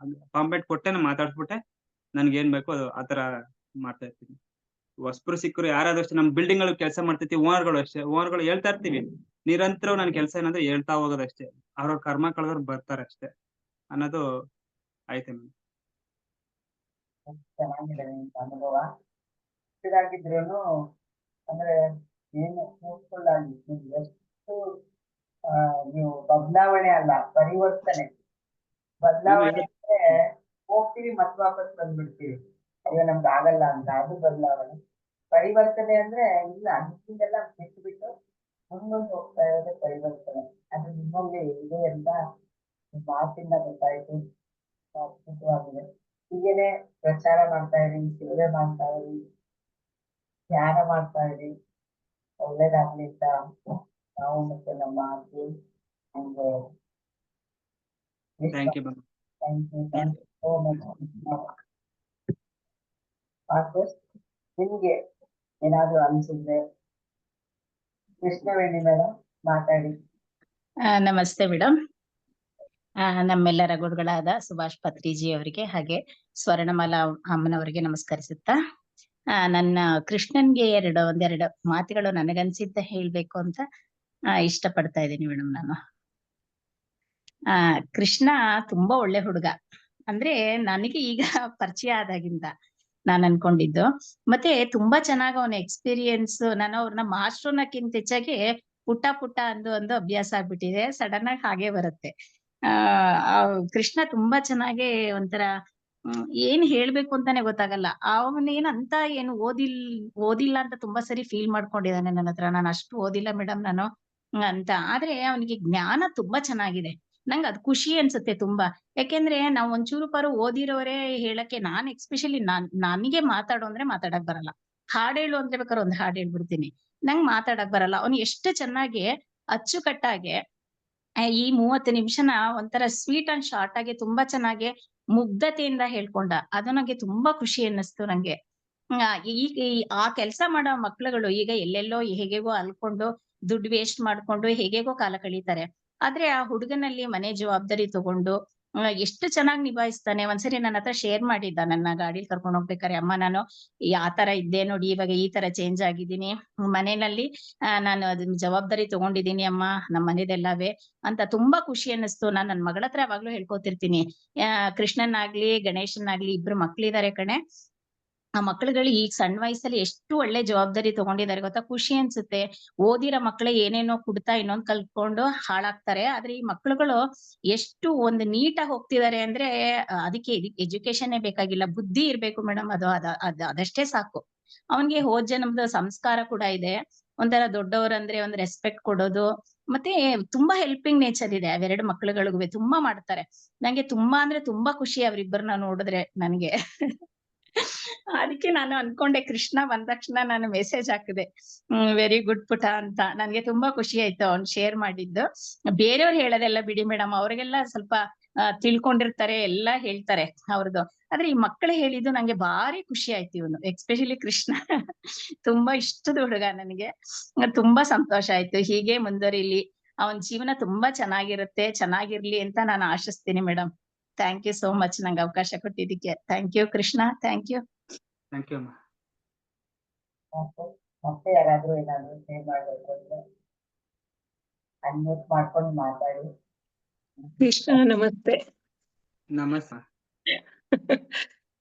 ಪಾಂಪ್ಲೆಟ್ ಕೊಟ್ಟೆ ನಾನ್ ಮಾತಾಡ್ಸ್ಬಿಟ್ಟೆ, ನನ್ಗೆ ಏನ್ ಬೇಕೋ ಅದು ಆತರ ಮಾಡ್ತಾ ಇರ್ತೀನಿ. ಹೊಸಬ್ರು ಸಿಕ್ಕರು ಯಾರಾದ್ರೂ ಅಷ್ಟೇ, ನಮ್ ಬಿಲ್ಡಿಂಗ್ ಗಳಲ್ಲಿ ಕೆಲಸ ಮಾಡ್ತಿರ್ತೀವಿ, ಓನರ್ಗಳು ಅಷ್ಟೇ. ಓನರ್ಗಳು ಹೇಳ್ತಾ ಇರ್ತೀವಿ, ನಿರಂತರ ನನ್ ಕೆಲಸ ಏನಂದ್ರೆ ಹೇಳ್ತಾ ಹೋಗೋದಷ್ಟೇ. ಅವ್ರವ್ರ ಕರ್ಮ ಕಳೆದವ್ರು ಬರ್ತಾರೆ ಅಷ್ಟೇ ಅನ್ನೋದು ಐತೆ ಮ್ಯಾಮ್. ಚೆನ್ನಾಗಿದೆ ನಿಮ್ ಅನುಭವ. ಚಿಕ್ಕದಾಗಿದ್ರೂನು ಅಂದ್ರೆ ಏನು ಪೀಸ್ಫುಲ್ ಆಗಿ ನಿಮ್ಗೆ ಎಷ್ಟು ನೀವು ಬದಲಾವಣೆ ಅಲ್ಲ, ಪರಿವರ್ತನೆ. ಬದಲಾವಣೆ ಅಂದ್ರೆ ಹೋಗ್ತೀವಿ ಮತ್ ವಾಪಸ್ ಬಂದ್ಬಿಡ್ತೀವಿ, ಅಯ್ಯೋ ನಮ್ಗೆ ಆಗಲ್ಲ ಅಂತ, ಅದು ಬದಲಾವಣೆ. ಪರಿವರ್ತನೆ ಅಂದ್ರೆ ಇಲ್ಲ, ಹಿಂದೆಲ್ಲ ಬಿಟ್ಟು ಬಿಟ್ಟು ಮುಂದೊಂದು ಹೋಗ್ತಾ ಇರೋದೇ ಪರಿವರ್ತನೆ. ಅದು ನಿಮ್ಮಲ್ಲಿ ಇದೆ ಅಂತ ಮಾತಿಂದ ಗೊತ್ತಾಯ್ತು. ಅದ್ಭುತವಾಗಿದೆ. ಹೀಗೇನೆ ಪ್ರಚಾರ ಮಾಡ್ತಾ ಇರಿ, ಸೇವೆ ಮಾಡ್ತಾ ಇರಿ, ಧ್ಯಾನ ಮಾಡ್ತಾ ಇರಿ. ಒಳ್ಳೇದಾಗ್ಲಿ ಅಂತ ನಾವು ಮತ್ತೆ ನಮ್ಮ ಆಸೆ. ನಮ್ಗೆ thank you ma'am. Thank you so much. ನಿಮ್ಗೆ ಏನಾದ್ರು ಅನ್ಸಿದ್ರೆ ಕೃಷ್ಣವೇಣಿ ಮೇಡಮ್ ಮಾತಾಡಿ. ನಮಸ್ತೆ ಮೇಡಮ್. ನಮ್ಮೆಲ್ಲರ ಗುರುಗಳಾದ ಸುಭಾಷ್ ಪತ್ರಿಜಿ ಅವರಿಗೆ ಹಾಗೆ ಸ್ವರ್ಣಮಾಲಾ ಅಮ್ಮನವರಿಗೆ ನಮಸ್ಕರಿಸುತ್ತಾ, ನನ್ನ ಕೃಷ್ಣನ್ಗೆ ಒಂದೆರಡು ಮಾತುಗಳು ನನಗನ್ಸಿದ್ದ ಹೇಳ್ಬೇಕು ಅಂತ ಇಷ್ಟಪಡ್ತಾ ಇದ್ದೀನಿ ಮೇಡಮ್. ನಾನು ಕೃಷ್ಣ ತುಂಬಾ ಒಳ್ಳೆ ಹುಡುಗ. ಅಂದ್ರೆ ನನಗೆ ಈಗ ಪರಿಚಯ ಆದಾಗಿಂದ ನಾನ್ ಅನ್ಕೊಂಡಿದ್ದು, ಮತ್ತೆ ತುಂಬಾ ಚೆನ್ನಾಗಿ ಅವನ ಎಕ್ಸ್ಪೀರಿಯನ್ಸ್. ನಾನು ಅವ್ರನ್ನ ಮಾಸ್ಟರ್ನಕ್ಕಿಂತ ಹೆಚ್ಚಾಗಿ ಪುಟ್ಟ ಅಂದು ಅಭ್ಯಾಸ ಆಗ್ಬಿಟ್ಟಿದೆ. ಸಡನ್ ಆಗಿ ಹಾಗೆ ಬರುತ್ತೆ. ಕೃಷ್ಣ ತುಂಬಾ ಚೆನ್ನಾಗಿ ಒಂಥರ ಏನ್ ಹೇಳ್ಬೇಕು ಅಂತಾನೆ ಗೊತ್ತಾಗಲ್ಲ. ಅವನೇನಂತ ಏನು ಓದಿಲ್ಲ ಅಂತ ತುಂಬಾ ಸರಿ ಫೀಲ್ ಮಾಡ್ಕೊಂಡಿದ್ದಾನೆ ನನ್ನ ಹತ್ರ. ನಾನು ಅಷ್ಟು ಓದಿಲ್ಲ ಮೇಡಮ್ ನಾನು ಅಂತ. ಆದ್ರೆ ಅವನಿಗೆ ಜ್ಞಾನ ತುಂಬಾ ಚೆನ್ನಾಗಿದೆ. ನಂಗೆ ಅದ್ ಖುಷಿ ಅನ್ಸುತ್ತೆ ತುಂಬಾ. ಯಾಕೆಂದ್ರೆ ನಾವ್ ಒಂಚೂರು ಪಾರು ಓದಿರೋರೇ ಹೇಳಕ್ಕೆ, ನಾನ್ ಎಸ್ಪೆಷಲಿ ನನಗೆ ಮಾತಾಡು ಅಂದ್ರೆ ಮಾತಾಡಕ್ ಬರಲ್ಲ. ಹಾಡ್ ಹೇಳು ಅಂದ್ರೆ ಬೇಕಾದ್ರೆ ಒಂದ್ ಹಾಡ್ ಹೇಳ್ಬಿಡ್ತೀನಿ. ನಂಗ್ ಮಾತಾಡಕ್ ಬರಲ್ಲ. ಅವ್ನು ಎಷ್ಟು ಚೆನ್ನಾಗಿ ಅಚ್ಚುಕಟ್ಟಾಗೆ ಈ 30 ನಿಮಿಷನ ಒಂಥರ ಸ್ವೀಟ್ ಅಂಡ್ ಶಾರ್ಟ್ ಆಗಿ ತುಂಬಾ ಚೆನ್ನಾಗಿ ಮುಗ್ಧತೆಯಿಂದ ಹೇಳ್ಕೊಂಡ. ಅದು ನಂಗೆ ತುಂಬಾ ಖುಷಿ ಅನ್ನಿಸ್ತು ನಂಗೆ. ಈಗ ಆ ಕೆಲಸ ಮಾಡೋ ಮಕ್ಳುಗಳು ಈಗ ಎಲ್ಲೆಲ್ಲೋ ಹೇಗೇಗೋ ಅಲ್ಕೊಂಡು ದುಡ್ಡು ವೇಸ್ಟ್ ಮಾಡ್ಕೊಂಡು ಹೇಗೇಗೋ ಕಾಲ ಕಳೀತಾರೆ. ಆದ್ರೆ ಆ ಹುಡುಗನಲ್ಲಿ ಮನೆ ಜವಾಬ್ದಾರಿ ತಗೊಂಡು ಎಷ್ಟು ಚೆನ್ನಾಗಿ ನಿಭಾಯಿಸ್ತಾನೆ. ಒಂದ್ಸರಿ ನನ್ನ ಹತ್ರ ಶೇರ್ ಮಾಡಿದ್ದ ನನ್ನ ಗಾಡಿಲಿ ಕರ್ಕೊಂಡು ಹೋಗ್ಬೇಕಾರೆ, ಅಮ್ಮ ನಾನು ಆ ತರ ಇದ್ದೆ ನೋಡಿ, ಇವಾಗ ಈ ತರ ಚೇಂಜ್ ಆಗಿದ್ದೀನಿ. ಮನೆಯಲ್ಲಿ ನಾನು ಅದನ್ನ ಜವಾಬ್ದಾರಿ ತಗೊಂಡಿದ್ದೀನಿ ಅಮ್ಮ, ನಮ್ಮ ಮನೆದೆಲ್ಲವೇ ಅಂತ. ತುಂಬಾ ಖುಷಿ ಅನ್ನಿಸ್ತು. ನಾನ್ ನನ್ ಮಗಳ ಹತ್ರ ಯಾವಾಗ್ಲೂ ಹೇಳ್ಕೊತಿರ್ತೀನಿ. ಕೃಷ್ಣನಾಗ್ಲಿ ಗಣೇಶನಾಗ್ಲಿ ಇಬ್ರು ಮಕ್ಳಿದಾರೆ ಕಣೆ. ಆ ಮಕ್ಳುಗಳು ಈಗ ಸಣ್ಣ ವಯಸ್ಸಲ್ಲಿ ಎಷ್ಟು ಒಳ್ಳೆ ಜವಾಬ್ದಾರಿ ತಗೊಂಡಿದ್ದಾರೆ ಗೊತ್ತಾ? ಖುಷಿ ಅನ್ಸುತ್ತೆ. ಓದಿರೋ ಮಕ್ಳೇ ಏನೇನೋ ಕುಡ್ತಾ ಇನ್ನೊಂದ್ ಕಲ್ತ್ಕೊಂಡು ಹಾಳಾಗ್ತಾರೆ. ಆದ್ರೆ ಈ ಮಕ್ಳುಗಳು ಎಷ್ಟು ಒಂದು ನೀಟಾಗಿ ಹೋಗ್ತಿದ್ದಾರೆ ಅಂದ್ರೆ ಅದಕ್ಕೆ ಎಜುಕೇಶನ್ನೇ ಬೇಕಾಗಿಲ್ಲ, ಬುದ್ಧಿ ಇರ್ಬೇಕು ಮೇಡಮ್. ಅದು ಅದಷ್ಟೇ ಸಾಕು. ಅವನ್ಗೆ ಹೋದ್ ಜನ್ಮದ ಸಂಸ್ಕಾರ ಕೂಡ ಇದೆ. ಒಂಥರ ದೊಡ್ಡವರಂದ್ರೆ ಒಂದ್ ರೆಸ್ಪೆಕ್ಟ್ ಕೊಡೋದು, ಮತ್ತೆ ತುಂಬಾ ಹೆಲ್ಪಿಂಗ್ ನೇಚರ್ ಇದೆ ಅವೆರಡು ಮಕ್ಳುಗಳಿಗೂ. ತುಂಬಾ ಮಾಡ್ತಾರೆ. ನಂಗೆ ತುಂಬಾ ಅಂದ್ರೆ ತುಂಬಾ ಖುಷಿ ಅವ್ರಿಬ್ಬರನ್ನ ನೋಡಿದ್ರೆ ನನ್ಗೆ. ಅದಕ್ಕೆ ನಾನು ಅನ್ಕೊಂಡೆ, ಕೃಷ್ಣ ಬಂದ ತಕ್ಷಣ ನಾನು ಮೆಸೇಜ್ ಹಾಕಿದೆ. ವೆರಿ ಗುಡ್ ಪುಟ ಅಂತ. ನನ್ಗೆ ತುಂಬಾ ಖುಷಿ ಆಯ್ತು ಅವ್ನ್ ಶೇರ್ ಮಾಡಿದ್ದು. ಬೇರೆಯವ್ರು ಹೇಳೋದೆಲ್ಲ ಬಿಡಿ ಮೇಡಮ್, ಅವ್ರಿಗೆಲ್ಲ ಸ್ವಲ್ಪ ತಿಳ್ಕೊಂಡಿರ್ತಾರೆ, ಎಲ್ಲಾ ಹೇಳ್ತಾರೆ ಅವ್ರದ್ದು. ಆದ್ರೆ ಈ ಮಕ್ಕಳು ಹೇಳಿದ್ದು ನಂಗೆ ಭಾರಿ ಖುಷಿ ಆಯ್ತು. ಇವನು ಎಸ್ಪೆಷಲಿ ಕೃಷ್ಣ ತುಂಬಾ ಇಷ್ಟದ ಹುಡುಗ ನನಗೆ. ತುಂಬಾ ಸಂತೋಷ ಆಯ್ತು. ಹೀಗೆ ಮುಂದುವರಿಲಿ, ಅವನ್ ಜೀವನ ತುಂಬಾ ಚೆನ್ನಾಗಿರ್ಲಿ ಅಂತ ನಾನು ಆಶಿಸ್ತೀನಿ madam. Thank you so much ನಂಗೆ ಅವಕಾಶ ಕೊಟ್ಟಿದ್ದಕ್ಕೆ. Thank you Krishna, thank you. Thank you ಅಮ್ಮ. ಮತ್ತೆ ಯಾರಾದ್ರೂ ಏನಾದ್ರು ಶೇರ್ ಮಾಡ್ಬೇಕು ಅಂದ್ರೆ ಅನ್ಮ್ಯೂಟ್ ಮಾಡ್ಕೊಂಡು ಮಾತಾಡಿ. ಕೃಷ್ಣ ನಮಸ್ತೆ. ನಮಸ್ತೆ.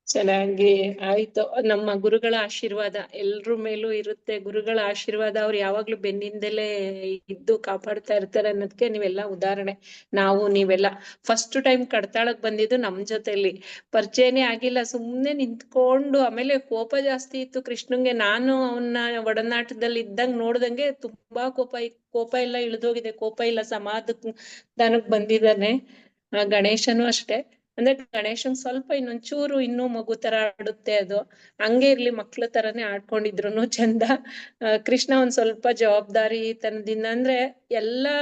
ಚೆನ್ನಾಗಿ ಆಯ್ತು. ನಮ್ಮ ಗುರುಗಳ ಆಶೀರ್ವಾದ ಎಲ್ರ ಮೇಲೂ ಇರುತ್ತೆ. ಗುರುಗಳ ಆಶೀರ್ವಾದ ಅವ್ರು ಯಾವಾಗ್ಲೂ ಬೆನ್ನಿಂದಲೇ ಇದ್ದು ಕಾಪಾಡ್ತಾ ಇರ್ತಾರೆ ಅನ್ನೋದಕ್ಕೆ ನೀವೆಲ್ಲ ಉದಾಹರಣೆ. ನೀವೆಲ್ಲ ಫಸ್ಟ್ ಟೈಮ್ ಕಡ್ತಾಳಕ್ ಬಂದಿದ್ದು ನಮ್ ಜೊತೆಲಿ ಪರಿಚಯನೇ ಆಗಿಲ್ಲ, ಸುಮ್ನೆ ನಿಂತ್ಕೊಂಡು. ಆಮೇಲೆ ಕೋಪ ಜಾಸ್ತಿ ಇತ್ತು ಕೃಷ್ಣಂಗೆ. ನಾನು ಅವನ್ನ ಒಡನಾಟದಲ್ಲಿ ಇದ್ದಂಗ್ ನೋಡ್ದಂಗೆ ತುಂಬಾ ಕೋಪ ಎಲ್ಲ ಇಳಿದೋಗಿದೆ. ಕೋಪ ಇಲ್ಲ, ಸಮಾಧಾನಕ್ ಬಂದಿದ್ದಾನೆ. ಗಣೇಶನು ಅಷ್ಟೇ. ಅಂದ್ರೆ ಗಣೇಶನ್ ಸ್ವಲ್ಪ ಇನ್ನೊಂಚೂರು ಇನ್ನೂ ಮಗು ತರ ಆಡುತ್ತೆ. ಅದು ಹಂಗೆ ಇರ್ಲಿ, ಮಕ್ಳ ತರಾನೇ ಆಡ್ಕೊಂಡಿದ್ರು ಚಂದ. ಕೃಷ್ಣ ಒಂದ್ ಸ್ವಲ್ಪ ಜವಾಬ್ದಾರಿ ತನದಿಂದ, ಅಂದ್ರೆ ಎಲ್ಲಾ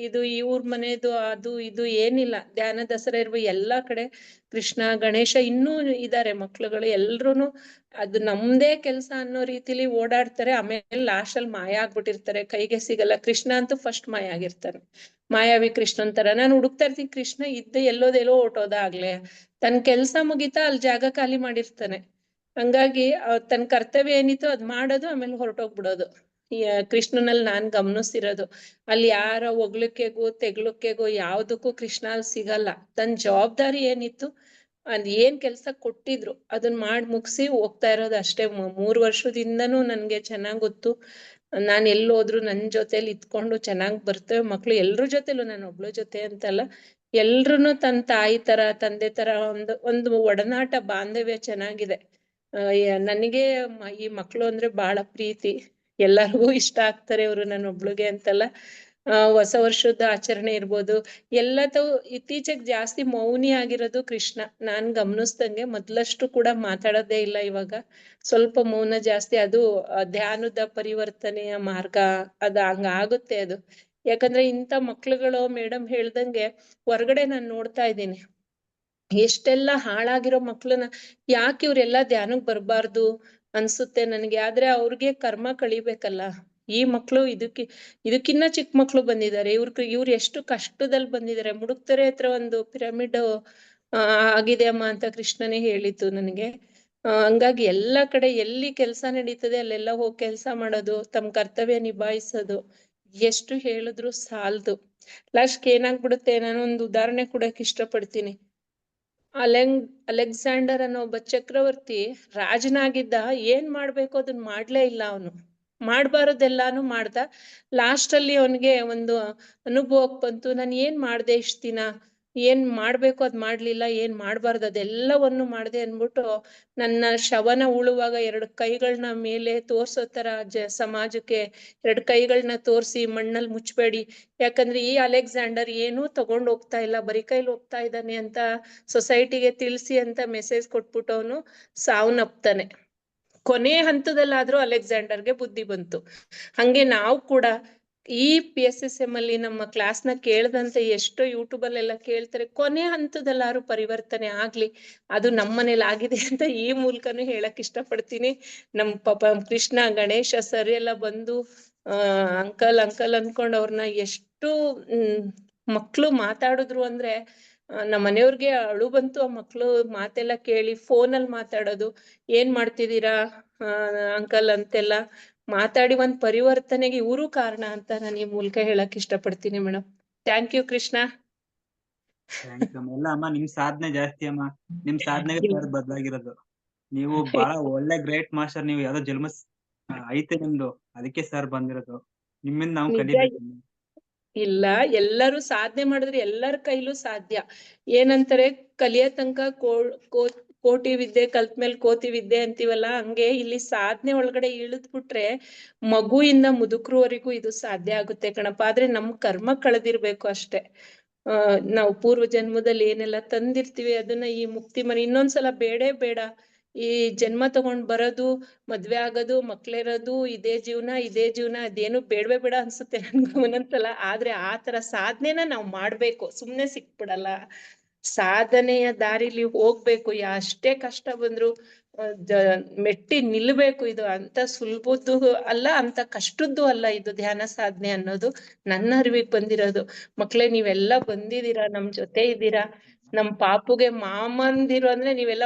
ಇದು ಇವ್ರ ಮನೆದು ಅದು ಇದು ಏನಿಲ್ಲ, ಧ್ಯಾನ ದಸರಾ ಇರುವ ಎಲ್ಲಾ ಕಡೆ ಕೃಷ್ಣ ಗಣೇಶ ಇನ್ನೂ ಇದಾರೆ ಮಕ್ಳುಗಳು. ಎಲ್ರುನು ಅದು ನಮ್ದೇ ಕೆಲ್ಸ ಅನ್ನೋ ರೀತಿಲಿ ಓಡಾಡ್ತಾರೆ. ಆಮೇಲೆ ಲಾಸ್ಟ್ ಅಲ್ಲಿ ಮಾಯ ಆಗ್ಬಿಟ್ಟಿರ್ತಾರೆ, ಕೈಗೆ ಸಿಗಲ್ಲ. ಕೃಷ್ಣ ಅಂತೂ ಫಸ್ಟ್ ಮಾಯ ಆಗಿರ್ತಾನೆ, ಮಾಯಾವಿ ಕೃಷ್ಣನ್ ತರ. ನಾನು ಹುಡುಕ್ತಾ ಇರ್ತೀನಿ, ಕೃಷ್ಣ ಇದ್ದ ಎಲ್ಲೋದೆಲ್ಲೋ ಹೊರ್ಟೋದ ಆಗ್ಲೇ. ತನ್ ಕೆಲ್ಸ ಮುಗಿತಾ ಅಲ್ಲಿ ಜಾಗ ಖಾಲಿ ಮಾಡಿರ್ತಾನೆ. ಹಂಗಾಗಿ ತನ್ ಕರ್ತವ್ಯ ಏನಿತ್ತು ಅದ್ ಮಾಡೋದು, ಆಮೇಲೆ ಹೊರಟೋಗ್ಬಿಡೋದು. ಕೃಷ್ಣನಲ್ಲಿ ನಾನ್ ಗಮನಿಸ್ತಿರೋದು, ಅಲ್ಲಿ ಯಾರ ಹೊಗಳಿಕೆಗೂ ತೆಗ್ಲಿಕೆಗೂ ಯಾವ್ದಕ್ಕೂ ಕೃಷ್ಣ ಅಲ್ಲಿ ಸಿಗಲ್ಲ. ತನ್ ಜವಾಬ್ದಾರಿ ಏನಿತ್ತು, ಅದ್ ಏನ್ ಕೆಲ್ಸ ಕೊಟ್ಟಿದ್ರು ಅದನ್ನ ಮಾಡಿ ಮುಗಿಸಿ ಹೋಗ್ತಾ ಇರೋದು ಅಷ್ಟೇ. 3 ವರ್ಷದಿಂದನೂ ನನ್ಗೆ ಚೆನ್ನಾಗ್ ಗೊತ್ತು. ನಾನ್ ಎಲ್ಲಿ ಹೋದ್ರು ನನ್ ಜೊತೆಲಿ ಇತ್ಕೊಂಡು ಚೆನ್ನಾಗ್ ಬರ್ತೇವೆ ಮಕ್ಳು. ಎಲ್ರ ಜೊತೆಲೂ, ನಾನು ಒಬ್ಳ ಜೊತೆ ಅಂತಲ್ಲ, ಎಲ್ರುನು ತನ್ ತಾಯಿ ತರ ತಂದೆ ತರ ಒಂದು ಒಡನಾಟ ಬಾಂಧವ್ಯ ಚೆನ್ನಾಗಿದೆ. ನನಗೆ ಈ ಮಕ್ಳು ಅಂದ್ರೆ ಬಹಳ ಪ್ರೀತಿ. ಎಲ್ಲರಿಗೂ ಇಷ್ಟ ಆಗ್ತಾರೆ ಇವ್ರು, ನನ್ನ ಒಬ್ಳಿಗೆ ಅಂತಲ್ಲ. ಹೊಸ ವರ್ಷದ ಆಚರಣೆ ಇರ್ಬೋದು, ಎಲ್ಲದೂ ಇತ್ತೀಚೆಗೆ ಜಾಸ್ತಿ ಮೌನಿ ಆಗಿರೋದು ಕೃಷ್ಣ. ನಾನ್ ಗಮನಿಸ್ದಂಗೆ ಮೊದ್ಲಷ್ಟು ಕೂಡ ಮಾತಾಡೋದೇ ಇಲ್ಲ ಇವಾಗ, ಸ್ವಲ್ಪ ಮೌನ ಜಾಸ್ತಿ. ಅದು ಧ್ಯಾನದ ಪರಿವರ್ತನೆಯ ಮಾರ್ಗ, ಅದ ಹಂಗ ಆಗುತ್ತೆ ಅದು. ಯಾಕಂದ್ರೆ ಇಂಥ ಮಕ್ಳುಗಳು ಮೇಡಮ್ ಹೇಳ್ದಂಗೆ ಹೊರಗಡೆ ನಾನ್ ನೋಡ್ತಾ ಇದ್ದೀನಿ, ಎಷ್ಟೆಲ್ಲಾ ಹಾಳಾಗಿರೋ ಮಕ್ಳನ್ನ. ಯಾಕೆ ಇವ್ರೆಲ್ಲಾ ಧ್ಯಾನಕ್ ಬರ್ಬಾರ್ದು ಅನ್ಸುತ್ತೆ ನನ್ಗೆ. ಆದ್ರೆ ಅವ್ರಿಗೆ ಕರ್ಮ ಕಳಿಬೇಕಲ್ಲ. ಈ ಮಕ್ಳು ಇದಕ್ಕಿನ್ನ ಚಿಕ್ಕ ಮಕ್ಳು ಬಂದಿದ್ದಾರೆ. ಇವ್ರು ಎಷ್ಟು ಕಷ್ಟದಲ್ಲಿ ಬಂದಿದ್ದಾರೆ. ಮುಡುಕ್ತಾರೆ ಹತ್ರ ಒಂದು ಪಿರಮಿಡ್ ಆಗಿದೆ ಅಮ್ಮ ಅಂತ ಕೃಷ್ಣನೇ ಹೇಳಿತ್ತು ನನಗೆ. ಹಂಗಾಗಿ ಎಲ್ಲಾ ಕಡೆ ಎಲ್ಲಿ ಕೆಲ್ಸ ನಡೀತದೆ ಅಲ್ಲೆಲ್ಲ ಹೋಗಿ ಕೆಲ್ಸ ಮಾಡೋದು, ತಮ್ಮ ಕರ್ತವ್ಯ ನಿಭಾಯಿಸೋದು. ಎಷ್ಟು ಹೇಳಿದ್ರು ಸಾಲ್ದು. ಲಾಸ್ಟ್ ಏನಾಗ್ಬಿಡುತ್ತೆ, ನಾನು ಒಂದು ಉದಾಹರಣೆ ಕೊಡಕ್ ಇಷ್ಟಪಡ್ತೀನಿ. ಅಲೆಕ್ಸಾಂಡರ್ ಅನ್ನೋ ಒಬ್ಬ ಚಕ್ರವರ್ತಿ ರಾಜನಾಗಿದ್ದ. ಏನ್ ಮಾಡ್ಬೇಕು ಅದನ್ನ ಮಾಡ್ಲೇ ಇಲ್ಲ ಅವನು. ಮಾಡ್ಬಾರದೆಲ್ಲಾನು ಮಾಡ್ದ. ಲಾಸ್ಟ್ ಅಲ್ಲಿ ಅವನಿಗೆ ಒಂದು ಅನುಭವಕ್ ಬಂತು, ನಾನು ಏನ್ ಮಾಡ್ದೆ ಇಷ್ಟ ದಿನ, ಏನ್ ಮಾಡ್ಬೇಕು ಅದ್ ಮಾಡ್ಲಿಲ್ಲ, ಏನ್ ಮಾಡ್ಬಾರ್ದು ಅದೆಲ್ಲವನ್ನು ಮಾಡ್ದೆ ಅನ್ಬಿಟ್ಟು ನನ್ನ ಶವನ ಉಳುವಾಗ 2 ಕೈಗಳನ್ನ ಮೇಲೆ ತೋರ್ಸೋ ತರ ಸಮಾಜಕ್ಕೆ 2 ಕೈಗಳನ್ನ ತೋರ್ಸಿ ಮಣ್ಣಲ್ಲಿ ಮುಚ್ಚಬೇಡಿ, ಯಾಕಂದ್ರೆ ಈ ಅಲೆಕ್ಸಾಂಡರ್ ಏನೂ ತಗೊಂಡ್ ಹೋಗ್ತಾ ಇಲ್ಲ, ಬರಿ ಕೈಲಿ ಹೋಗ್ತಾ ಇದ್ದಾನೆ ಅಂತ ಸೊಸೈಟಿಗೆ ತಿಳಿಸಿ ಅಂತ ಮೆಸೇಜ್ ಕೊಟ್ಬಿಟ್ಟು ಅವನು ಸಾವನ್ನಪ್ತಾನೆ. ಕೊನೆ ಹಂತದಲ್ಲಾದ್ರೂ ಅಲೆಕ್ಸಾಂಡರ್ಗೆ ಬುದ್ಧಿ ಬಂತು. ಹಂಗೆ ನಾವು ಕೂಡ ಈ PSSM ಅಲ್ಲಿ ನಮ್ಮ ಕ್ಲಾಸ್ನ ಕೇಳ್ದಂತೆ ಎಷ್ಟೋ ಯೂಟ್ಯೂಬ್ ಅಲ್ಲೆಲ್ಲ ಕೇಳ್ತಾರೆ, ಕೊನೆ ಹಂತದಲ್ಲಾರು ಪರಿವರ್ತನೆ ಆಗ್ಲಿ, ಅದು ನಮ್ಮನೇಲಿ ಆಗಿದೆ ಅಂತ ಈ ಮೂಲಕನು ಹೇಳಕ್ ಇಷ್ಟಪಡ್ತೀನಿ. ನಮ್ ಪಾಪ ಕೃಷ್ಣ ಗಣೇಶ ಸರ್ ಎಲ್ಲ ಬಂದು ಅಂಕಲ್ ಅಂಕಲ್ ಅನ್ಕೊಂಡ್ ಅವ್ರನ್ನ ಎಷ್ಟು ಮಕ್ಳು ಮಾತಾಡಿದ್ರು ಅಂದ್ರೆ ನಮ್ಮ ಮನೆಯವ್ರಿಗೆ ಅಳು ಬಂತು. ಆ ಮಕ್ಳು ಮಾತೆಲ್ಲ ಕೇಳಿ ಫೋನಲ್ಲಿ ಮಾತಾಡೋದು, ಏನ್ ಮಾಡ್ತಿದ್ದೀರಾ ಅಂಕಲ್ ಅಂತೆಲ್ಲ ಮಾತಾಡಿ ಒಂದ್ ಪರಿವರ್ತನೆಗೆ ಇವರು ಕಾರಣ ಅಂತ ನಾನು ಈ ಮೂಲಕ ಹೇಳಕ್ ಇಷ್ಟಪಡ್ತೀನಿ madam. Thank you Krishna. Thank you ಎಲ್ಲ ಅಮ್ಮ, ನಿಮ್ ಸಾಧನೆ ಜಾಸ್ತಿ ಅಮ್ಮ. ನಿಮ್ ಸಾಧನೆಗೆ ಸರ್ ಬದಲಾಗಿರೋದು. ನೀವು ಬಹಳ ಒಳ್ಳೆ ಗ್ರೇಟ್ ಮಾಸ್ಟರ್. ನೀವು ಯಾವ್ದೋ ಜನ್ಮ ಐತೆ ನಿಮ್ದು, ಅದಕ್ಕೆ ಸರ್ ಬಂದಿರೋದು. ನಿಮ್ಮಿಂದ ನಾವು ನಿಜ. ಕಲಿಬೇಕು. ಇಲ್ಲ, ಎಲ್ಲರೂ ಸಾಧನೆ ಮಾಡಿದ್ರೆ ಎಲ್ಲರ ಕೈಲೂ ಸಾಧ್ಯ. ಏನಂತಾರೆ, ಕಲಿಯೋ ತನಕ ಕೋಟಿ ವಿದ್ಯೆ ಕಲ್ತ್ಮೇಲೆ ಕೋತಿ ವಿದ್ಯೆ ಅಂತೀವಲ್ಲ, ಹಂಗೆ ಇಲ್ಲಿ ಸಾಧನೆ ಒಳಗಡೆ ಇಳಿದ್ಬಿಟ್ರೆ ಮಗುವಿಂದ ಮುದುಕರವರೆಗೂ ಇದು ಸಾಧ್ಯ ಆಗುತ್ತೆ ಕಣಪ್ಪ. ಆದ್ರೆ ನಮ್ ಕರ್ಮ ಕಳೆದಿರ್ಬೇಕು ಅಷ್ಟೇ. ನಾವು ಪೂರ್ವ ಜನ್ಮದಲ್ಲಿ ಏನೆಲ್ಲ ತಂದಿರ್ತೀವಿ ಅದನ್ನ ಈ ಮುಕ್ತಿ ಮನೆ ಇನ್ನೊಂದ್ಸಲ ಬೇಡೇ ಬೇಡ. ಈ ಜನ್ಮ ತಗೊಂಡ್ ಬರೋದು, ಮದ್ವೆ ಆಗೋದು, ಮಕ್ಳಿರೋದು, ಇದೇ ಜೀವನ ಅದೇನು ಬೇಡವೇ ಬೇಡ ಅನ್ಸುತ್ತೆ ನನ್ಗೆ ಒಂದೊಂದ್ಸಲ. ಆದ್ರೆ ಆ ತರ ಸಾಧನೆನ ನಾವ್ ಮಾಡ್ಬೇಕು, ಸುಮ್ನೆ ಸಿಕ್ಬಿಡಲ್ಲ. ಸಾಧನೆಯ ದಾರಿಲಿ ಹೋಗ್ಬೇಕು, ಅಷ್ಟೇ ಕಷ್ಟ ಬಂದ್ರು ಮೆಟ್ಟಿ ನಿಲ್ಬೇಕು. ಇದು ಅಂತ ಸುಲಭದ್ದು ಅಲ್ಲ, ಅಂತ ಕಷ್ಟದ್ದು ಅಲ್ಲ ಇದು ಧ್ಯಾನ ಸಾಧನೆ ಅನ್ನೋದು. ನನ್ನ ಅರಿವಿಗೆ ಬಂದಿರೋದು. ಮಕ್ಳೇ, ನೀವೆಲ್ಲ ಬಂದಿದ್ದೀರಾ, ನಮ್ ಜೊತೆ ಇದ್ದೀರಾ. ನಮ್ ಪಾಪುಗೆ ಮಾಮಂದಿರು ಅಂದ್ರೆ ನೀವೆಲ್ಲ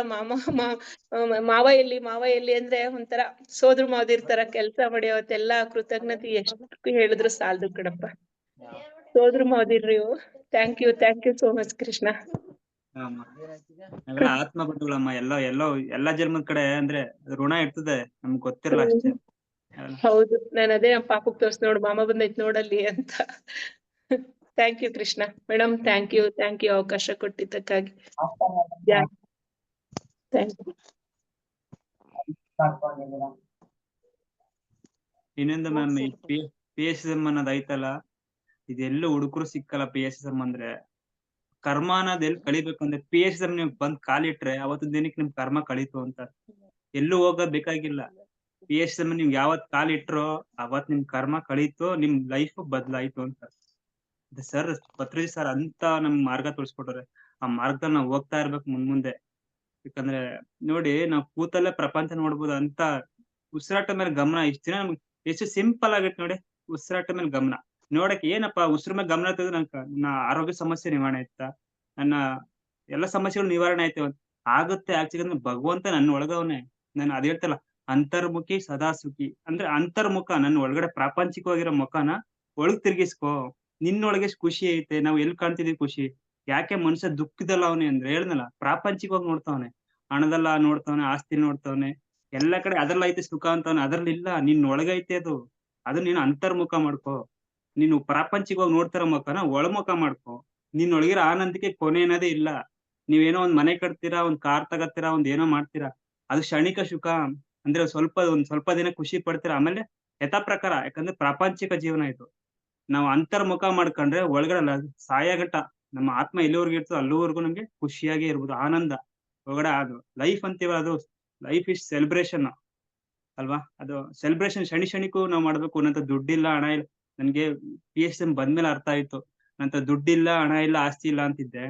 ಮಾವ ಎಲ್ಲಿ ಅಂದ್ರೆ ಒಂಥರ ಸೋದ್ರ ಮಾವದಿರ್ತಾರ. ಕೆಲ್ಸ ಮಾಡಿಯವತ್ತೆಲ್ಲ ಕೃತಜ್ಞತೆ ಎಷ್ಟು ಹೇಳಿದ್ರು ಸಾಲದು ಕಣಪ್ಪ. ಸೋದ್ರ ಮಾವದಿರ್ರಿ. Thank you so much Krishna. ನಾವೆಲ್ಲ ಆತ್ಮ ಬಂಧುಗಳಮ್ಮ. ಎಲ್ಲಾ ಜನ್ಮದ ಕಡೆ ಅಂದ್ರೆ ಋಣ ಇರ್ತದೆ, ನಮ್ಗೆ ಗೊತ್ತಿರಲ್ಲ ಅಷ್ಟೇ. ಹೌದು, ನಾನು ಅದೇ ನಮ್ಮ ಪಾಪಕ್ ತೋರ್ಸ್ ನೋಡು, ಮಾಮ ಬಂದೈತ್ ನೋಡಲ್ಲಿ ಅಂತ. Thank you Krishna madam. Thank you ಅವಕಾಶ ಕೊಟ್ಟಿದ್ದಕ್ಕಾಗಿ. Thank you. ಇನ್ನೊಂದು ಮ್ಯಾಮ್, ಈ PSSM ಅನ್ನೋದು ಐತಲ್ಲ, ಇದೆಲ್ಲೂ ಹುಡುಗರು ಸಿಕ್ಕಲ್ಲ. PSSM ಅಂದ್ರೆ ಕರ್ಮ ಅನ್ನೋದ್ ಎಲ್ಲಿ ಕಳಿಬೇಕು ಅಂದ್ರೆ, PSSM ನೀವು ಬಂದ್ ಕಾಲಿಟ್ರೆ ಅವತ್ತು ದಿನಕ್ಕೆ ನಿಮ್ ಕರ್ಮ ಕಳೀತು ಅಂತ. ಎಲ್ಲೂ ಹೋಗೋದ್ ಬೇಕಾಗಿಲ್ಲ. PSSM ನೀವ್ ಯಾವತ್ ಕಾಲಿಟ್ರೋ ಅವತ್ ನಿಮ್ ಕರ್ಮ ಕಳೀತು, ನಿಮ್ ಲೈಫ್ ಬದ್ಲಾಯ್ತು ಅಂತ. ಸರ್ ಪತ್ರಿಜಿ ಸರ್ ಅಂತ ನಮ್ ಮಾರ್ಗ ತೋರಿಸ್ಕೊಟ್ರೆ, ಆ ಮಾರ್ಗದಲ್ಲಿ ನಾವ್ ಹೋಗ್ತಾ ಇರ್ಬೇಕು ಮುಂದೆ. ಯಾಕಂದ್ರೆ ನೋಡಿ, ನಾವ್ ಕೂತಲ್ಲೇ ಪ್ರಪಂಚ ನೋಡ್ಬೋದು ಅಂತ. ಉಸಿರಾಟ ಮೇಲೆ ಗಮನ. ಇಷ್ಟ ದಿನ ನಮ್ಗೆ ಎಷ್ಟು ಸಿಂಪಲ್ ಆಗೈತೆ ನೋಡಿ, ಉಸಿರಾಟ ಮೇಲೆ ಗಮನ. ನೋಡಕ್ ಏನಪ್ಪಾ ಉಸಿರ ಮೇಲೆ ಗಮನ ತೆಗೆದು ನನ್ನ ಆರೋಗ್ಯ ಸಮಸ್ಯೆ ನಿವಾರಣೆ ಆಯ್ತಾ, ನನ್ನ ಎಲ್ಲ ಸಮಸ್ಯೆಗಳು ನಿವಾರಣೆ ಆಯ್ತು ಆಗುತ್ತೆ. ಆಕ್ಚುಲಿ ಅಂದ್ರೆ ಭಗವಂತ ನನ್ನ ಒಳಗವನೆ. ನಾನು ಅದ್ ಹೇಳ್ತಲ್ಲ, ಅಂತರ್ಮುಖಿ ಸದಾ ಸುಖಿ ಅಂದ್ರೆ ಅಂತರ್ಮುಖ. ನನ್ನ ಒಳಗಡೆ ಪ್ರಾಪಂಚಿಕವಾಗಿರೋ ಮುಖನ ಒಳಗ್ ತಿರ್ಗಿಸ್ಕೋ. ನಿನ್ನೊಳಗೆ ಖುಷಿ ಐತೆ. ನಾವ್ ಎಲ್ಲಿ ಕಾಣ್ತಿದೀವಿ ಖುಷಿ? ಯಾಕೆ ಮನುಷ್ಯ ದುಃಖದಲ್ಲ ಅವನೇ ಅಂದ್ರೆ ಹೇಳ್ದಲ್ಲ, ಪ್ರಾಪಂಚಿಕವಾಗಿ ನೋಡ್ತಾವನೆ. ಹಣದಲ್ಲ ನೋಡ್ತಾವನೆ, ಆಸ್ತಿ ನೋಡ್ತಾವನೆ, ಎಲ್ಲಾ ಕಡೆ ಅದ್ರಲ್ಲಿ ಐತೆ ಸುಖ ಅಂತವನೆ. ಅದ್ರಲ್ಲಿ ಇಲ್ಲ, ನಿನ್ ಒಳಗೈತೆ ಅದು. ಅದು ನೀನು ಅಂತರ್ಮುಖ ಮಾಡ್ಕೋ. ನೀನು ಪ್ರಾಪಂಚಿಕವಾಗಿ ನೋಡ್ತಾರ ಮುಖನ ಒಳಮುಖ ಮಾಡ್ಕೋ. ನಿನ್ನೊಳಗಿರೋ ಆನಂದಕ್ಕೆ ಕೊನೆ ಅನ್ನೋದೇ ಇಲ್ಲ. ನೀವೇನೋ ಒಂದ್ ಮನೆ ಕಟ್ತೀರಾ, ಒಂದ್ ಕಾರ್ ತಗತ್ತೀರಾ, ಒಂದ್ ಏನೋ ಮಾಡ್ತೀರಾ, ಅದು ಕ್ಷಣಿಕ ಸುಖ. ಅಂದ್ರೆ ಒಂದ್ ಸ್ವಲ್ಪ ದಿನ ಖುಷಿ ಪಡ್ತೀರಾ, ಆಮೇಲೆ ಯಥಾ ಪ್ರಕಾರ. ಯಾಕಂದ್ರೆ ಪ್ರಾಪಂಚಿಕ ಜೀವನ ಇದು. ನಾವು ಅಂತರ್ಮುಖ ಮಾಡ್ಕೊಂಡ್ರೆ ಒಳಗಡೆ ಸಾಯಾಗಟ್ಟ ನಮ್ಮ ಆತ್ಮ ಎಲ್ಲಿವರೆಗೂ ಇರ್ತೋ ಅಲ್ಲಿವರೆಗೂ ನಮ್ಗೆ ಖುಷಿಯಾಗಿ ಇರ್ಬೋದು, ಆನಂದ ಒಳಗಡೆ. ಅದು ಲೈಫ್ ಅಂತೀವ, ಅದು ಲೈಫ್ ಇಸ್ ಸೆಲೆಬ್ರೇಷನ್ ಅಲ್ವಾ? ಅದು ಸೆಲೆಬ್ರೇಷನ್ ಕ್ಷಣಿಕೂ ನಾವ್ ಮಾಡ್ಬೇಕು. ನಂತ ದುಡ್ಡಿಲ್ಲ, ಹಣ ಇಲ್ಲ. ನನ್ಗೆ PSSM ಬಂದ್ಮೇಲೆ ಅರ್ಥ ಆಯ್ತು, ನಂತ ದುಡ್ಡಿಲ್ಲ, ಹಣ ಇಲ್ಲ, ಆಸ್ತಿ ಇಲ್ಲ ಅಂತಿದ್ದೆ.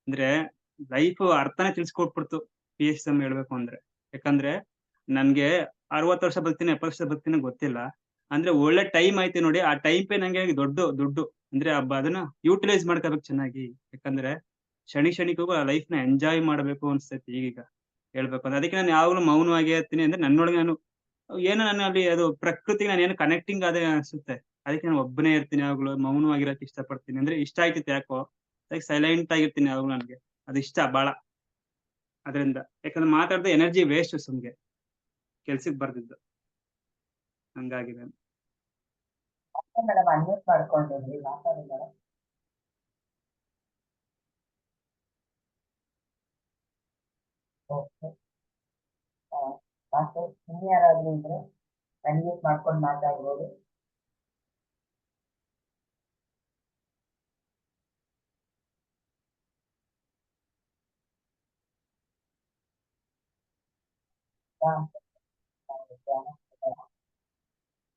ಅಂದ್ರೆ ಲೈಫ್ ಅರ್ಥನೇ ತಿಳಿಸ್ಕೊಟ್ಬಿಡ್ತು PSSM ಹೇಳ್ಬೇಕು ಅಂದ್ರೆ. ಯಾಕಂದ್ರೆ ನನ್ಗೆ 60 ವರ್ಷ ಬದುಕ್ತೀನಿ, 70 ವರ್ಷ ಬದುಕ್ತೀನಿ ಗೊತ್ತಿಲ್ಲ. ಅಂದ್ರೆ ಒಳ್ಳೆ ಟೈಮ್ ಐತೆ ನೋಡಿ, ಆ ಟೈಮ್ ಪೇ ನಂಗೆ ದೊಡ್ಡ ದುಡ್ಡು. ಅಂದ್ರೆ ಅದನ್ನ ಯೂಟಿಲೈಸ್ ಮಾಡ್ಕೋಬೇಕು ಚೆನ್ನಾಗಿ. ಯಾಕಂದ್ರೆ ಕ್ಷಣಿಕಗೂ ಆ ಲೈಫ್ ನ ಎಂಜಾಯ್ ಮಾಡ್ಬೇಕು ಅನ್ಸ್ತೈತಿ ಈಗೀಗ ಹೇಳ್ಬೇಕು ಅಂದ್ರೆ. ಅದಕ್ಕೆ ನಾನು ಯಾವಾಗ್ಲೂ ಮೌನವಾಗಿ ಇರ್ತೀನಿ. ಅಂದ್ರೆ ನನ್ನೊಳಗೆ ನಾನು ಏನೋ ನನ್ನಲ್ಲಿ ಅದು ಪ್ರಕೃತಿಗೆ ನಾನು ಏನು ಕನೆಕ್ಟಿಂಗ್ ಅದೇ ಅನ್ಸುತ್ತೆ. ಅದಕ್ಕೆ ನಾನು ಒಬ್ಬನೇ ಇರ್ತೀನಿ, ಯಾವಾಗ್ಲೂ ಮೌನವಾಗಿರಕ್ ಇಷ್ಟಪಡ್ತೀನಿ. ಅಂದ್ರೆ ಇಷ್ಟ ಆಯ್ತಿತ್ತು ಯಾಕೋ, ಅದಕ್ಕೆ ಸೈಲೆಂಟ್ ಆಗಿರ್ತೀನಿ ಯಾವಾಗ್ಲೂ. ನನ್ಗೆ ಅದು ಇಷ್ಟ ಬಾಳ. ಅದರಿಂದ ಯಾಕಂದ್ರೆ ಮಾತಾಡ್ದೆ ಎನರ್ಜಿ ವೇಸ್ಟ್ ಸುಮ್ಗೆ, ಕೆಲ್ಸಕ್ ಬರ್ದಿದ್ದು. ಹಂಗಾಗಿದೆ. ಮೇಡಮ್ ಅನ್ಮ್ಯೂಟ್ ಮಾಡ್ಕೊಂಡಿದ್ರಿ, ಮಾತಾಡಿ ಮೇಡಮ್. ಓಕೆ, ಇನ್ನು ಯಾರಾದ್ರೂ ಇದ್ರೆ ಅನ್ಮ್ಯೂಟ್ ಮಾಡ್ಕೊಂಡು ಮಾತಾಡ್ಬೋದು.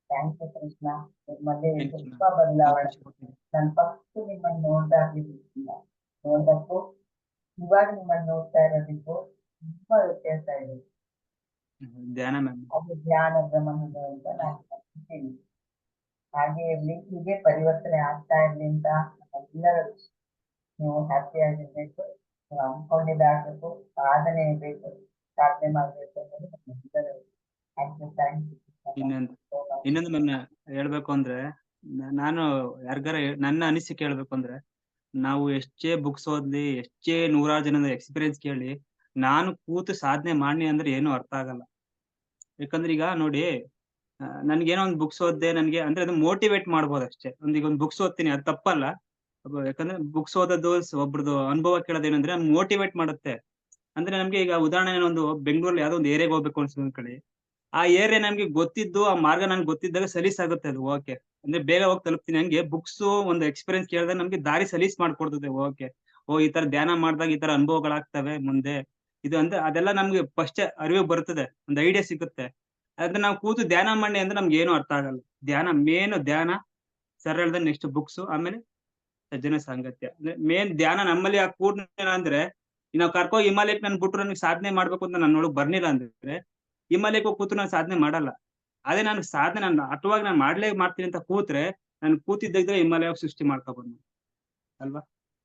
Thank you Krishna. ನಿಮ್ಮಲ್ಲಿ Thank you, ತುಂಬಾ ma'am. ಬದಲಾವಣೆ. ಅವಕಾಶ ಕೊಟ್ಟಿದ್ದೀರಿ. ನಾನು ಫಸ್ಟ್ ನಿಮ್ಮನ್ನು ನೋಡ್ದಾಗಿರ್ಲಿಲ್ಲ, ನೋಡ್ದಕ್ಕೂ ಇವಾಗ ನಿಮ್ಮನ್ನು ನೋಡ್ತಾ ಇರೋದಕ್ಕೂ ತುಂಬಾ ವ್ಯತ್ಯಾಸ ಇದೆ. ಧ್ಯಾನ ಮ್ಯಾಮ್. ಅದು ಧ್ಯಾನದ ಮಹಿಮೆ ಅಂತ ನಾನು ನಂಬ್ತೀನಿ. ಹಾಗೆ ಇರ್ಲಿ, ಹೀಗೆ ಪರಿವರ್ತನೆ ಆಗ್ತಾ ಇರ್ಲಿ ಅಂತ ಎಲ್ಲರೂ ನೀವು ಹ್ಯಾಪಿ ಆಗಿರ್ಬೇಕು, ನೀವು ಅನ್ಕೊಂಡಿದ್ದಾಗಬೇಕು, ಸಾಧನೆ ಬೇಕು, ಸಾಧನೆ ಮಾಡ್ಬೇಕು ಅನ್ನೋದು ನಮ್ಮೆಲ್ಲರೂ. Thank you. ಇನ್ನೊಂದು ಮ್ಯಾಮ್ ಹೇಳ್ಬೇಕು ಅಂದ್ರೆ ನಾನು ಯಾರಿಗಾರ ನನ್ನ ಅನಿಸಿಕೆ ಹೇಳ್ಬೇಕು ಅಂದ್ರೆ, ನಾವು ಎಷ್ಟೇ ಬುಕ್ಸ್ ಓದ್ಲಿ, ಎಷ್ಟೇ ನೂರಾರು ಜನದ ಎಕ್ಸ್ಪೀರಿಯನ್ಸ್ ಕೇಳಿ, ನಾನು ಕೂತು ಸಾಧನೆ ಮಾಡಿ ಅಂದ್ರೆ ಏನು ಅರ್ಥ ಆಗಲ್ಲ. ಯಾಕಂದ್ರೆ ಈಗ ನೋಡಿ, ನನ್ಗೇನೋ ಒಂದು ಬುಕ್ಸ್ ಓದ್ದೆ, ನನ್ಗೆ ಅಂದ್ರೆ ಅದು ಮೋಟಿವೇಟ್ ಮಾಡ್ಬೋದು ಅಷ್ಟೇ. ಈಗ ಒಂದು ಬುಕ್ಸ್ ಓದ್ತೀನಿ, ಅದು ತಪ್ಪಲ್ಲ. ಯಾಕಂದ್ರೆ ಬುಕ್ಸ್ ಓದೋದು ಒಬ್ರದ್ದು ಅನುಭವ ಕೇಳೋದೇನಂದ್ರೆ ನಮ್ಗೆ ಮೋಟಿವೇಟ್ ಮಾಡುತ್ತೆ. ಅಂದ್ರೆ ನಮ್ಗೆ ಈಗ ಉದಾಹರಣೆ ಒಂದು ಬೆಂಗಳೂರಲ್ಲಿ ಯಾವ್ದೋ ಒಂದು ಏರಿಯಾಗೆ ಹೋಗ್ಬೇಕು ಅನ್ಸ್ಕೊಂಡ್ಕೊಳ್ಳಿ, ಆ ಏರಿಯಾ ನಮ್ಗೆ ಗೊತ್ತಿದ್ದು, ಆ ಮಾರ್ಗ ನನ್ಗೆ ಗೊತ್ತಿದ್ದಾಗ ಸಲೀಸಾಗುತ್ತೆ ಅದು ಓಕೆ, ಅಂದ್ರೆ ಬೇಗ ಹೋಗಿ ತಲುಪ್ತೀನಿ. ಹಂಗೆ ಬುಕ್ಸ್ ಒಂದು ಎಕ್ಸ್ಪೀರಿಯನ್ಸ್ ಕೇಳಿದಾಗ ನಮ್ಗೆ ದಾರಿ ಸಲೀಸ್ ಮಾಡ್ಕೊಡ್ತದೆ. ಓಕೆ, ಓ ಈ ತರ ಧ್ಯಾನ ಮಾಡಿದಾಗ ಈ ತರ ಅನುಭವಗಳಾಗ್ತವೆ ಮುಂದೆ, ಇದು ಅಂದ್ರೆ ಅದೆಲ್ಲ ನಮ್ಗೆ ಫಸ್ಟ್ ಅರಿವು ಬರ್ತದೆ, ಒಂದು ಐಡಿಯಾ ಸಿಗುತ್ತೆ. ಅದ್ರ ನಾವು ಕೂತು ಧ್ಯಾನ ಮಾಡಿ ಅಂದ್ರೆ ನಮ್ಗೆ ಏನು ಅರ್ಥ ಆಗಲ್ಲ. ಧ್ಯಾನ ಸರ್ ಹೇಳ್ದ, ನೆಕ್ಸ್ಟ್ ಬುಕ್ಸ್, ಆಮೇಲೆ ಸಜ್ಜನ ಸಾಂಗತ್ಯ. ಅಂದ್ರೆ ಮೇನ್ ಧ್ಯಾನ ನಮ್ಮಲ್ಲಿ ಆ ಕೂರ್ನ ಅಂದ್ರೆ, ನಾವು ಕರ್ಕೋಗಿ ಹಿಮಾಲಯಕ್ಕೆ ನನ್ ಬಿಟ್ರು ನನಗೆ ಸಾಧನೆ ಮಾಡ್ಬೇಕು ಅಂತ ನಾನು ನೋಡಕ್ ಬರ್ಲಿಲ್ಲ ಅಂದ್ರೆ, ಹಿಮಾಲಯಕ್ಕೆ ಹೋಗಿ ಕೂತು ನಾನು ಸಾಧನೆ ಮಾಡಲ್ಲ. ಅದೇ ನಾನು ಸಾಧನೆ ನಾನು ಅಟುವಾಗಿ ನಾನು ಮಾಡ್ತೀನಿ ಅಂತ ಕೂತ್ರೆ, ನಾನು ಕೂತಿದ್ದಾಗ ಹಿಮಾಲಯ ಸೃಷ್ಟಿ ಮಾಡ್ಕೊಬಂದು ಅಲ್ವಾ.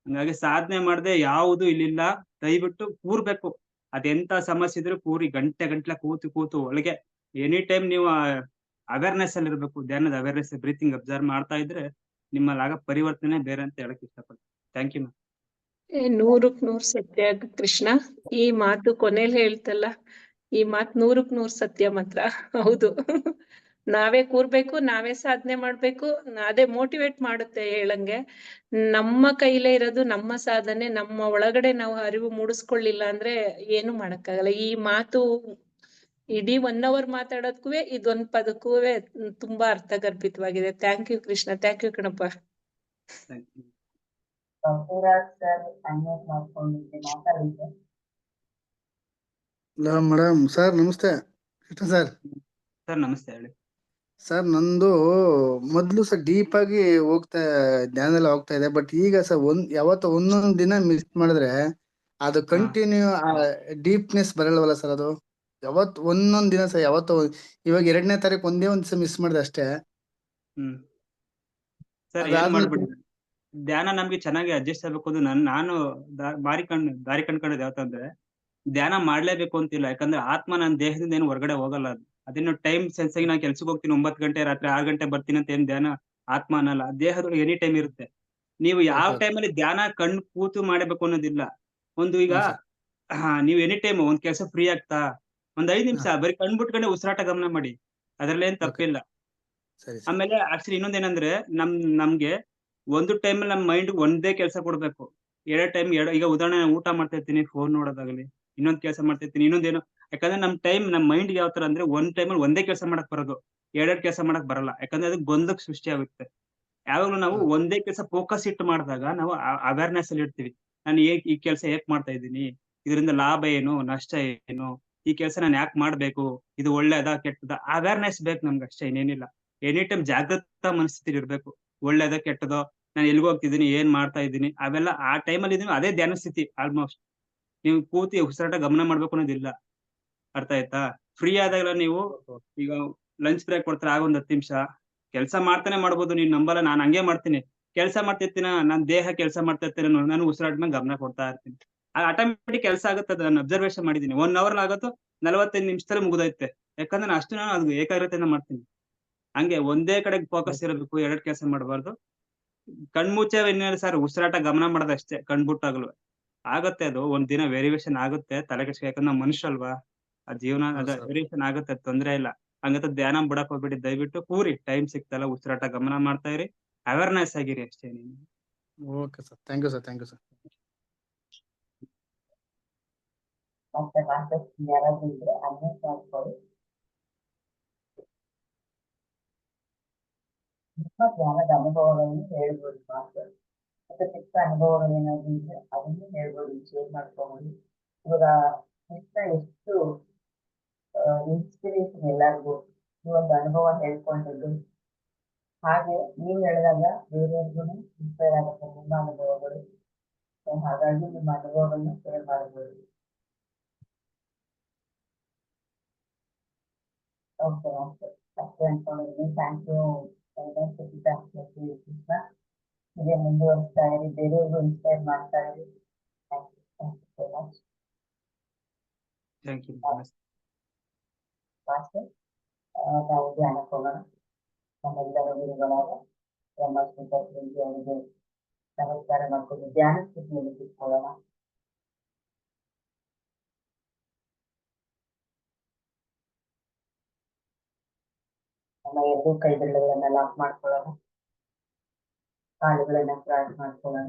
ಹಂಗಾಗಿ ಸಾಧನೆ ಮಾಡದೆ ಯಾವುದು ಇಲ್ಲಿಲ್ಲ. ದಯವಿಟ್ಟು ಕೂರ್ಬೇಕು. ಅದೆಂತ ಸಮಸ್ಯೆ ಇದ್ರು ಕೂರಿ, ಗಂಟೆ ಕೂತು ಒಳಗೆ ಎನಿ ಟೈಮ್ ನೀವು ಅವೇರ್ನೆಸ್ ಅಲ್ಲಿ ಇರ್ಬೇಕು. ಧ್ಯಾನದ ಅವೇರ್ನೆಸ್, ಬ್ರೀತಿಂಗ್ ಅಬ್ಸರ್ವ್ ಮಾಡ್ತಾ ಇದ್ರೆ ನಿಮ್ಮಲ್ಲಿ ಆಗ ಪರಿವರ್ತನೆ ಬೇರೆ ಅಂತ ಹೇಳಕ್ ಇಷ್ಟಪಡ್ತೀನಿ. Thank you ma'am. 100ಕ್ಕೆ 100 ಸತ್ಯ ಕೃಷ್ಣ. ಈ ಮಾತು ಕೊನೆಯಲ್ಲಿ ಹೇಳ್ತಲ್ಲ, ಈ ಮಾತು 100ಕ್ಕೆ 100 ಸತ್ಯ ಮಾತ್ರ. ಹೌದು. ನಾವೇ ಕೂರ್ಬೇಕು, ನಾವೇ ಸಾಧನೆ ಮಾಡ್ಬೇಕು. ಅದೇ ಮೋಟಿವೇಟ್ ಮಾಡುತ್ತೆ ಹೇಳಂಗೆ. ನಮ್ಮ ಕೈಲೇ ಇರೋದು ನಮ್ಮ ಸಾಧನೆ. ನಮ್ಮ ಒಳಗಡೆ ನಾವು ಅರಿವು ಮೂಡಿಸ್ಕೊಳ್ಳಿಲ್ಲ ಅಂದ್ರೆ ಏನು ಮಾಡಕ್ಕಾಗಲ್ಲ. ಈ ಮಾತು ಇಡೀ 1 hour ಮಾತಾಡೋದಕ್ಕೂ ಇದೊಂದ್ ಪದಕ್ಕೂ ತುಂಬಾ ಅರ್ಥಗರ್ಭಿತವಾಗಿದೆ. Thank you Krishna. Thank you ಕಣಪ್ಪ. Thank you. Basavaraj sir unmute ಮಾಡ್ಕೊಂಡಿದ್ದೆ, ಮಾತಾಡಿದ್ದೆ. Hello madam. ಸರ್ ನಮಸ್ತೆ. ಕೃಷ್ಣ ಸರ್. ಸರ್ ನಮಸ್ತೆ, ಹೇಳಿ. ಸರ್ ನಂದು ಮೊದಲು ಸರ್ ಡೀಪ್ ಆಗಿ ಧ್ಯಾನದಲ್ಲಿ ಹೋಗ್ತಾ ಇದೆ. ಬಟ್ ಈಗ ಸರ್ ಯಾವತ್ತು ಒಂದೊಂದು ದಿನ ಮಿಸ್ ಮಾಡಿದ್ರೆ ಅದು ಕಂಟಿನ್ಯೂ ಡೀಪ್ನೆಸ್ ಬರಲ್ವಲ್ಲ ಸರ್. ಅದು ಯಾವತ್ತು ಒಂದೊಂದು ದಿನ ಸರ್, ಯಾವತ್ತು ಇವಾಗ 2ನೇ ತಾರೀಕು ಒಂದೇ ಒಂದ್ ದಿವಸ ಮಿಸ್ ಮಾಡಿದೆ ಅಷ್ಟೇ. ಸರ್ ಏನ್ ಮಾಡ್ಬಿಡಿ, ಧ್ಯಾನ ನಮ್ಗೆ ಚೆನ್ನಾಗಿ ಅಡ್ಜಸ್ಟ್ ಆಗ್ಬೇಕು. ಅದು ನಾನು ದಾರಿ ಕಂಡ್ಕೊಂಡದ್ದು ಯಾವತ್ತಂದ್ರೆ, ಧ್ಯಾನ ಮಾಡ್ಲೇಬೇಕು ಅಂತಿಲ್ಲ. ಯಾಕಂದ್ರೆ ಆತ್ಮ ನನ್ನ ದೇಹದಿಂದ ಏನು ಹೊರಗಡೆ ಹೋಗಲ್ಲ. ಅದೇನು ಟೈಮ್ ಸೆನ್ಸ್ ಆಗಿ ನಾನು ಕೆಲ್ಸಕ್ಕೆ ಹೋಗ್ತೀನಿ 9 ಗಂಟೆ, ರಾತ್ರಿ 6 ಗಂಟೆ ಬರ್ತೀನಿ ಅಂತ ಏನ್ ಧ್ಯಾನ ಆತ್ಮ ಅನ್ನಲ್ಲ. ದೇಹದೊಳಗೆ ಎನಿ ಟೈಮ್ ಇರುತ್ತೆ. ನೀವು ಯಾವ ಟೈಮಲ್ಲಿ ಧ್ಯಾನ ಕಣ್ಣು ಕೂತು ಮಾಡಬೇಕು ಅನ್ನೋದಿಲ್ಲ. ಒಂದು ಈಗ ನೀವು ಎನಿ ಟೈಮ್ ಒಂದ್ ಕೆಲಸ ಫ್ರೀ ಆಗ್ತಾ ಒಂದ್ 5 ನಿಮಿಷ ಬರೀ ಕಣ್ ಬಿಟ್ಕೊಂಡೆ ಉಸಿರಾಟ ಗಮನ ಮಾಡಿ, ಅದ್ರಲ್ಲೇನ್ ತಪ್ಪಿಲ್ಲ. ಆಮೇಲೆ ಆಕ್ಚುಲಿ ಇನ್ನೊಂದೇನಂದ್ರೆ, ನಮ್ಗೆ ಒಂದು ಟೈಮಲ್ಲಿ ನಮ್ ಮೈಂಡ್ ಒಂದೇ ಕೆಲಸ ಕೊಡ್ಬೇಕು. 2 ಟೈಮ್ ಈಗ ಉದಾಹರಣೆ ಊಟ ಮಾಡ್ತಾ ಇರ್ತೀನಿ, ಫೋನ್ ನೋಡೋದಾಗ್ಲಿ, ಇನ್ನೊಂದ್ ಕೆಲಸ ಮಾಡ್ತಾ ಇರ್ತೀನಿ, ಇನ್ನೊಂದೇನೋ. ಯಾಕಂದ್ರೆ ನಮ್ ಮೈಂಡ್ ಯಾವ ತರ ಅಂದ್ರೆ, ಒಂದ್ ಟೈಮಲ್ಲಿ ಒಂದೇ ಕೆಲಸ ಮಾಡಕ್ ಬರೋದು, 2 ಕೆಲಸ ಮಾಡಕ್ ಬರಲ್ಲ. ಯಾಕಂದ್ರೆ ಅದಕ್ಕೆ ಗೊಂದಲಕ್ಕೆ ಸೃಷ್ಟಿ ಆಗುತ್ತೆ. ಯಾವಾಗ್ಲೂ ನಾವು ಒಂದೇ ಕೆಲಸ ಫೋಕಸ್ ಇಟ್ಟು ಮಾಡಿದಾಗ ನಾವು ಅವೇರ್ನೆಸ್ ಅಲ್ಲಿ ಇರ್ತೀವಿ. ನಾನು ಈ ಕೆಲಸ ಹೇಗ್ ಮಾಡ್ತಾ ಇದ್ದೀನಿ, ಇದರಿಂದ ಲಾಭ ಏನು, ನಷ್ಟ ಏನು, ಈ ಕೆಲಸ ನಾನು ಯಾಕೆ ಮಾಡ್ಬೇಕು, ಇದು ಒಳ್ಳೇದಾ ಕೆಟ್ಟದಾ, ಅವೇರ್ನೆಸ್ ಬೇಕು ನಮ್ಗೆ ಅಷ್ಟೇ, ಇನ್ನೇನಿಲ್ಲ. ಎನಿ ಟೈಮ್ ಜಾಗೃತ ಮನಸ್ಥಿತಿ ಇರ್ಬೇಕು. ಒಳ್ಳೇದೋ ಕೆಟ್ಟದೋ, ನಾನು ಎಲ್ಗ್ ಹೋಗ್ತಿದ್ದೀನಿ, ಏನ್ ಮಾಡ್ತಾ ಇದ್ದೀನಿ, ಅವೆಲ್ಲ ಆ ಟೈಮಲ್ಲಿ ಇದೀನಿ, ಅದೇ ಧ್ಯಾನ ಸ್ಥಿತಿ ಆಲ್ಮೋಸ್ಟ್. ನೀವು ಕೂತಿ ಉಸಿರಾಟ ಗಮನ ಮಾಡ್ಬೇಕು ಅನ್ನೋದಿಲ್ಲ. ಅರ್ಥ ಆಯ್ತಾ? ಫ್ರೀ ಆದಾಗೆಲ್ಲ ನೀವು ಈಗ ಲಂಚ್ ಬ್ರೇಕ್ ಕೊಡ್ತಾರೆ, ಆಗ ಒಂದ್ 10 ನಿಮಿಷ ಕೆಲಸ ಮಾಡ್ತಾನೆ ಮಾಡ್ಬೋದು. ನೀನ್ ನಂಬಲ್ಲ, ನಾನು ಹಂಗೆ ಮಾಡ್ತೀನಿ. ಕೆಲಸ ಮಾಡ್ತಿರ್ತೀನ, ನಾನ್ ದೇಹ ಕೆಲಸ ಮಾಡ್ತಾ ಇರ್ತೀನಿ, ನಾನು ಉಸಿರಾಟ ಮೇಲೆ ಗಮನ ಕೊಡ್ತಾ ಇರ್ತೀನಿ. ಆಟೋಮೆಟಿಕ್ ಕೆಲಸ ಆಗುತ್ತೆ. ಅದು ನಾನು ಅಬ್ಸರ್ವೇಷನ್ ಮಾಡಿದೀನಿ. 1 hour ಆಗೋದು 45 ನಿಮಿಷದಲ್ಲಿ ಮುಗ್ದೈತೆ. ಯಾಕಂದ್ರೆ ನಾನು ಅಷ್ಟು ಅದು ಏಕಾಗ್ರತೆಯಿಂದ ಮಾಡ್ತೀನಿ. ಹಂಗೆ ಒಂದೇ ಕಡೆಗೆ ಫೋಕಸ್ ಇರಬೇಕು, 2 ಕೆಲಸ ಮಾಡಬಾರ್ದು. ಕಣ್ಮುಚ್ಚೆ ಇನ್ನೇನು ಸರ್, ಉಸಿರಾಟ ಗಮನ ಮಾಡೋದಷ್ಟೇ ಕಣ್ಬಿಟ್ಟಾಗಲು. ಆಗತ್ತೆ, ಅದು ಒಂದ್ ದಿನ ವೇರಿಯೇಷನ್ ಆಗುತ್ತೆ, ತಲೆ ಕೆಡ್ಸ್ಕೊ. ಯಾಕಂದ್ರೆ ನಾವು ಮನುಷ್ಯರಲ್ವಾ, ಆ ಜೀವನ ಅದ ವೇರಿಯೇಷನ್ ಆಗುತ್ತೆ, ತೊಂದ್ರೆ ಇಲ್ಲ. ಹಂಗಂತ ಧ್ಯಾನ ಬಿಡಕ್ ಹೋಗ್ಬಿಡಿ. ದಯವಿಟ್ಟು ಕೂರಿ, ಟೈಮ್ ಸಿಕ್ತಲ್ಲ ಉಸಿರಾಟ ಗಮನ ಮಾಡ್ತಾ ಇರಿ, ಅವೇರ್ನೆಸ್ ಆಗಿರಿ ಅಷ್ಟೇ. Okay sir, thank you sir. Thank you sir. ಮತ್ತೆ ಯಾರಾದ್ರೂ ಇದ್ರೆ ಅನ್ಮ್ಯೂಟ್ ಮಾಡ್ಕೊಳ್ಳಿ. ನಿಮ್ಮ ಧ್ಯಾನದ ಅನುಭವಗಳನ್ನು ಹೇಳ್ಬೋದು ಮಾಸ್ಟರ್. ಮತ್ತೆ ಚಿಕ್ಕ ಅನುಭವಗಳು ಏನಾದ್ರು ಇದ್ರೆ ಅದನ್ನು ಹೇಳ್ಬೋದು, ಶೇರ್ ಮಾಡ್ಕೊಳ್ಳಿ. ಇವಾಗ ಕೃಷ್ಣ ಎಷ್ಟು ಇನ್ಸ್ಪಿರೇಷನ್ ಎಲ್ಲರಿಗೂ. ಈ ಒಂದು ಅನುಭವ ಹೇಳ್ಕೊಂಡಿದ್ದು. ಹಾಗೆ ನೀವು ಹೇಳಿದಾಗ ಬೇರೆಯವ್ರಿಗೂ ಇನ್ಸ್ಪೈರ್ ಆಗುತ್ತೆ ನಿಮ್ಮ ಅನುಭವಗಳು. So ಹಾಗಾಗಿ ನಿಮ್ಮ ಅನುಭವಗಳನ್ನ ಶೇರ್ ಮಾಡಬಹುದು. ಓಕೆ ಓಕೆ ಅಷ್ಟೇ ಅನ್ಕೊಂಡಿದ್ದೀನಿ. Thank you Krishna. ಹೀಗೆ ಮುಂದುವರಿಸ್ತಾ ಇರಿ, ಬೇರೆಯವ್ರಿಗೂ ಇನ್ಸ್ಪೈರ್ ಮಾಡ್ತಾ ಇರಿ. Thank you so much. Thank you. ನಾವು ಧ್ಯಾನಕ್ಕೆ ಹೋಗೋಣ. ನಮ್ಮೆಲ್ಲರ ಗುರುಗಳಾದ ಬ್ರಹ್ಮಶ್ರೀಧರ್ ಅವರಿಗೆ ನಮಸ್ಕಾರ ಮಾಡ್ಕೊಂಡು ಧ್ಯಾನ ಸ್ಥಿತಿಯಲ್ಲಿ ಕೂತ್ಕೊಳ್ಳೋಣ. ನಮ್ಮ ಎರಡು ಕೈ ಬೆರಳುಗಳನ್ನ ಲಾಕ್ ಮಾಡ್ಕೊಳ್ಳೋಣ. ಕಾಲುಗಳನ್ನ ಕ್ರಾಸ್ ಮಾಡ್ಕೊಳ್ಳೋಣ.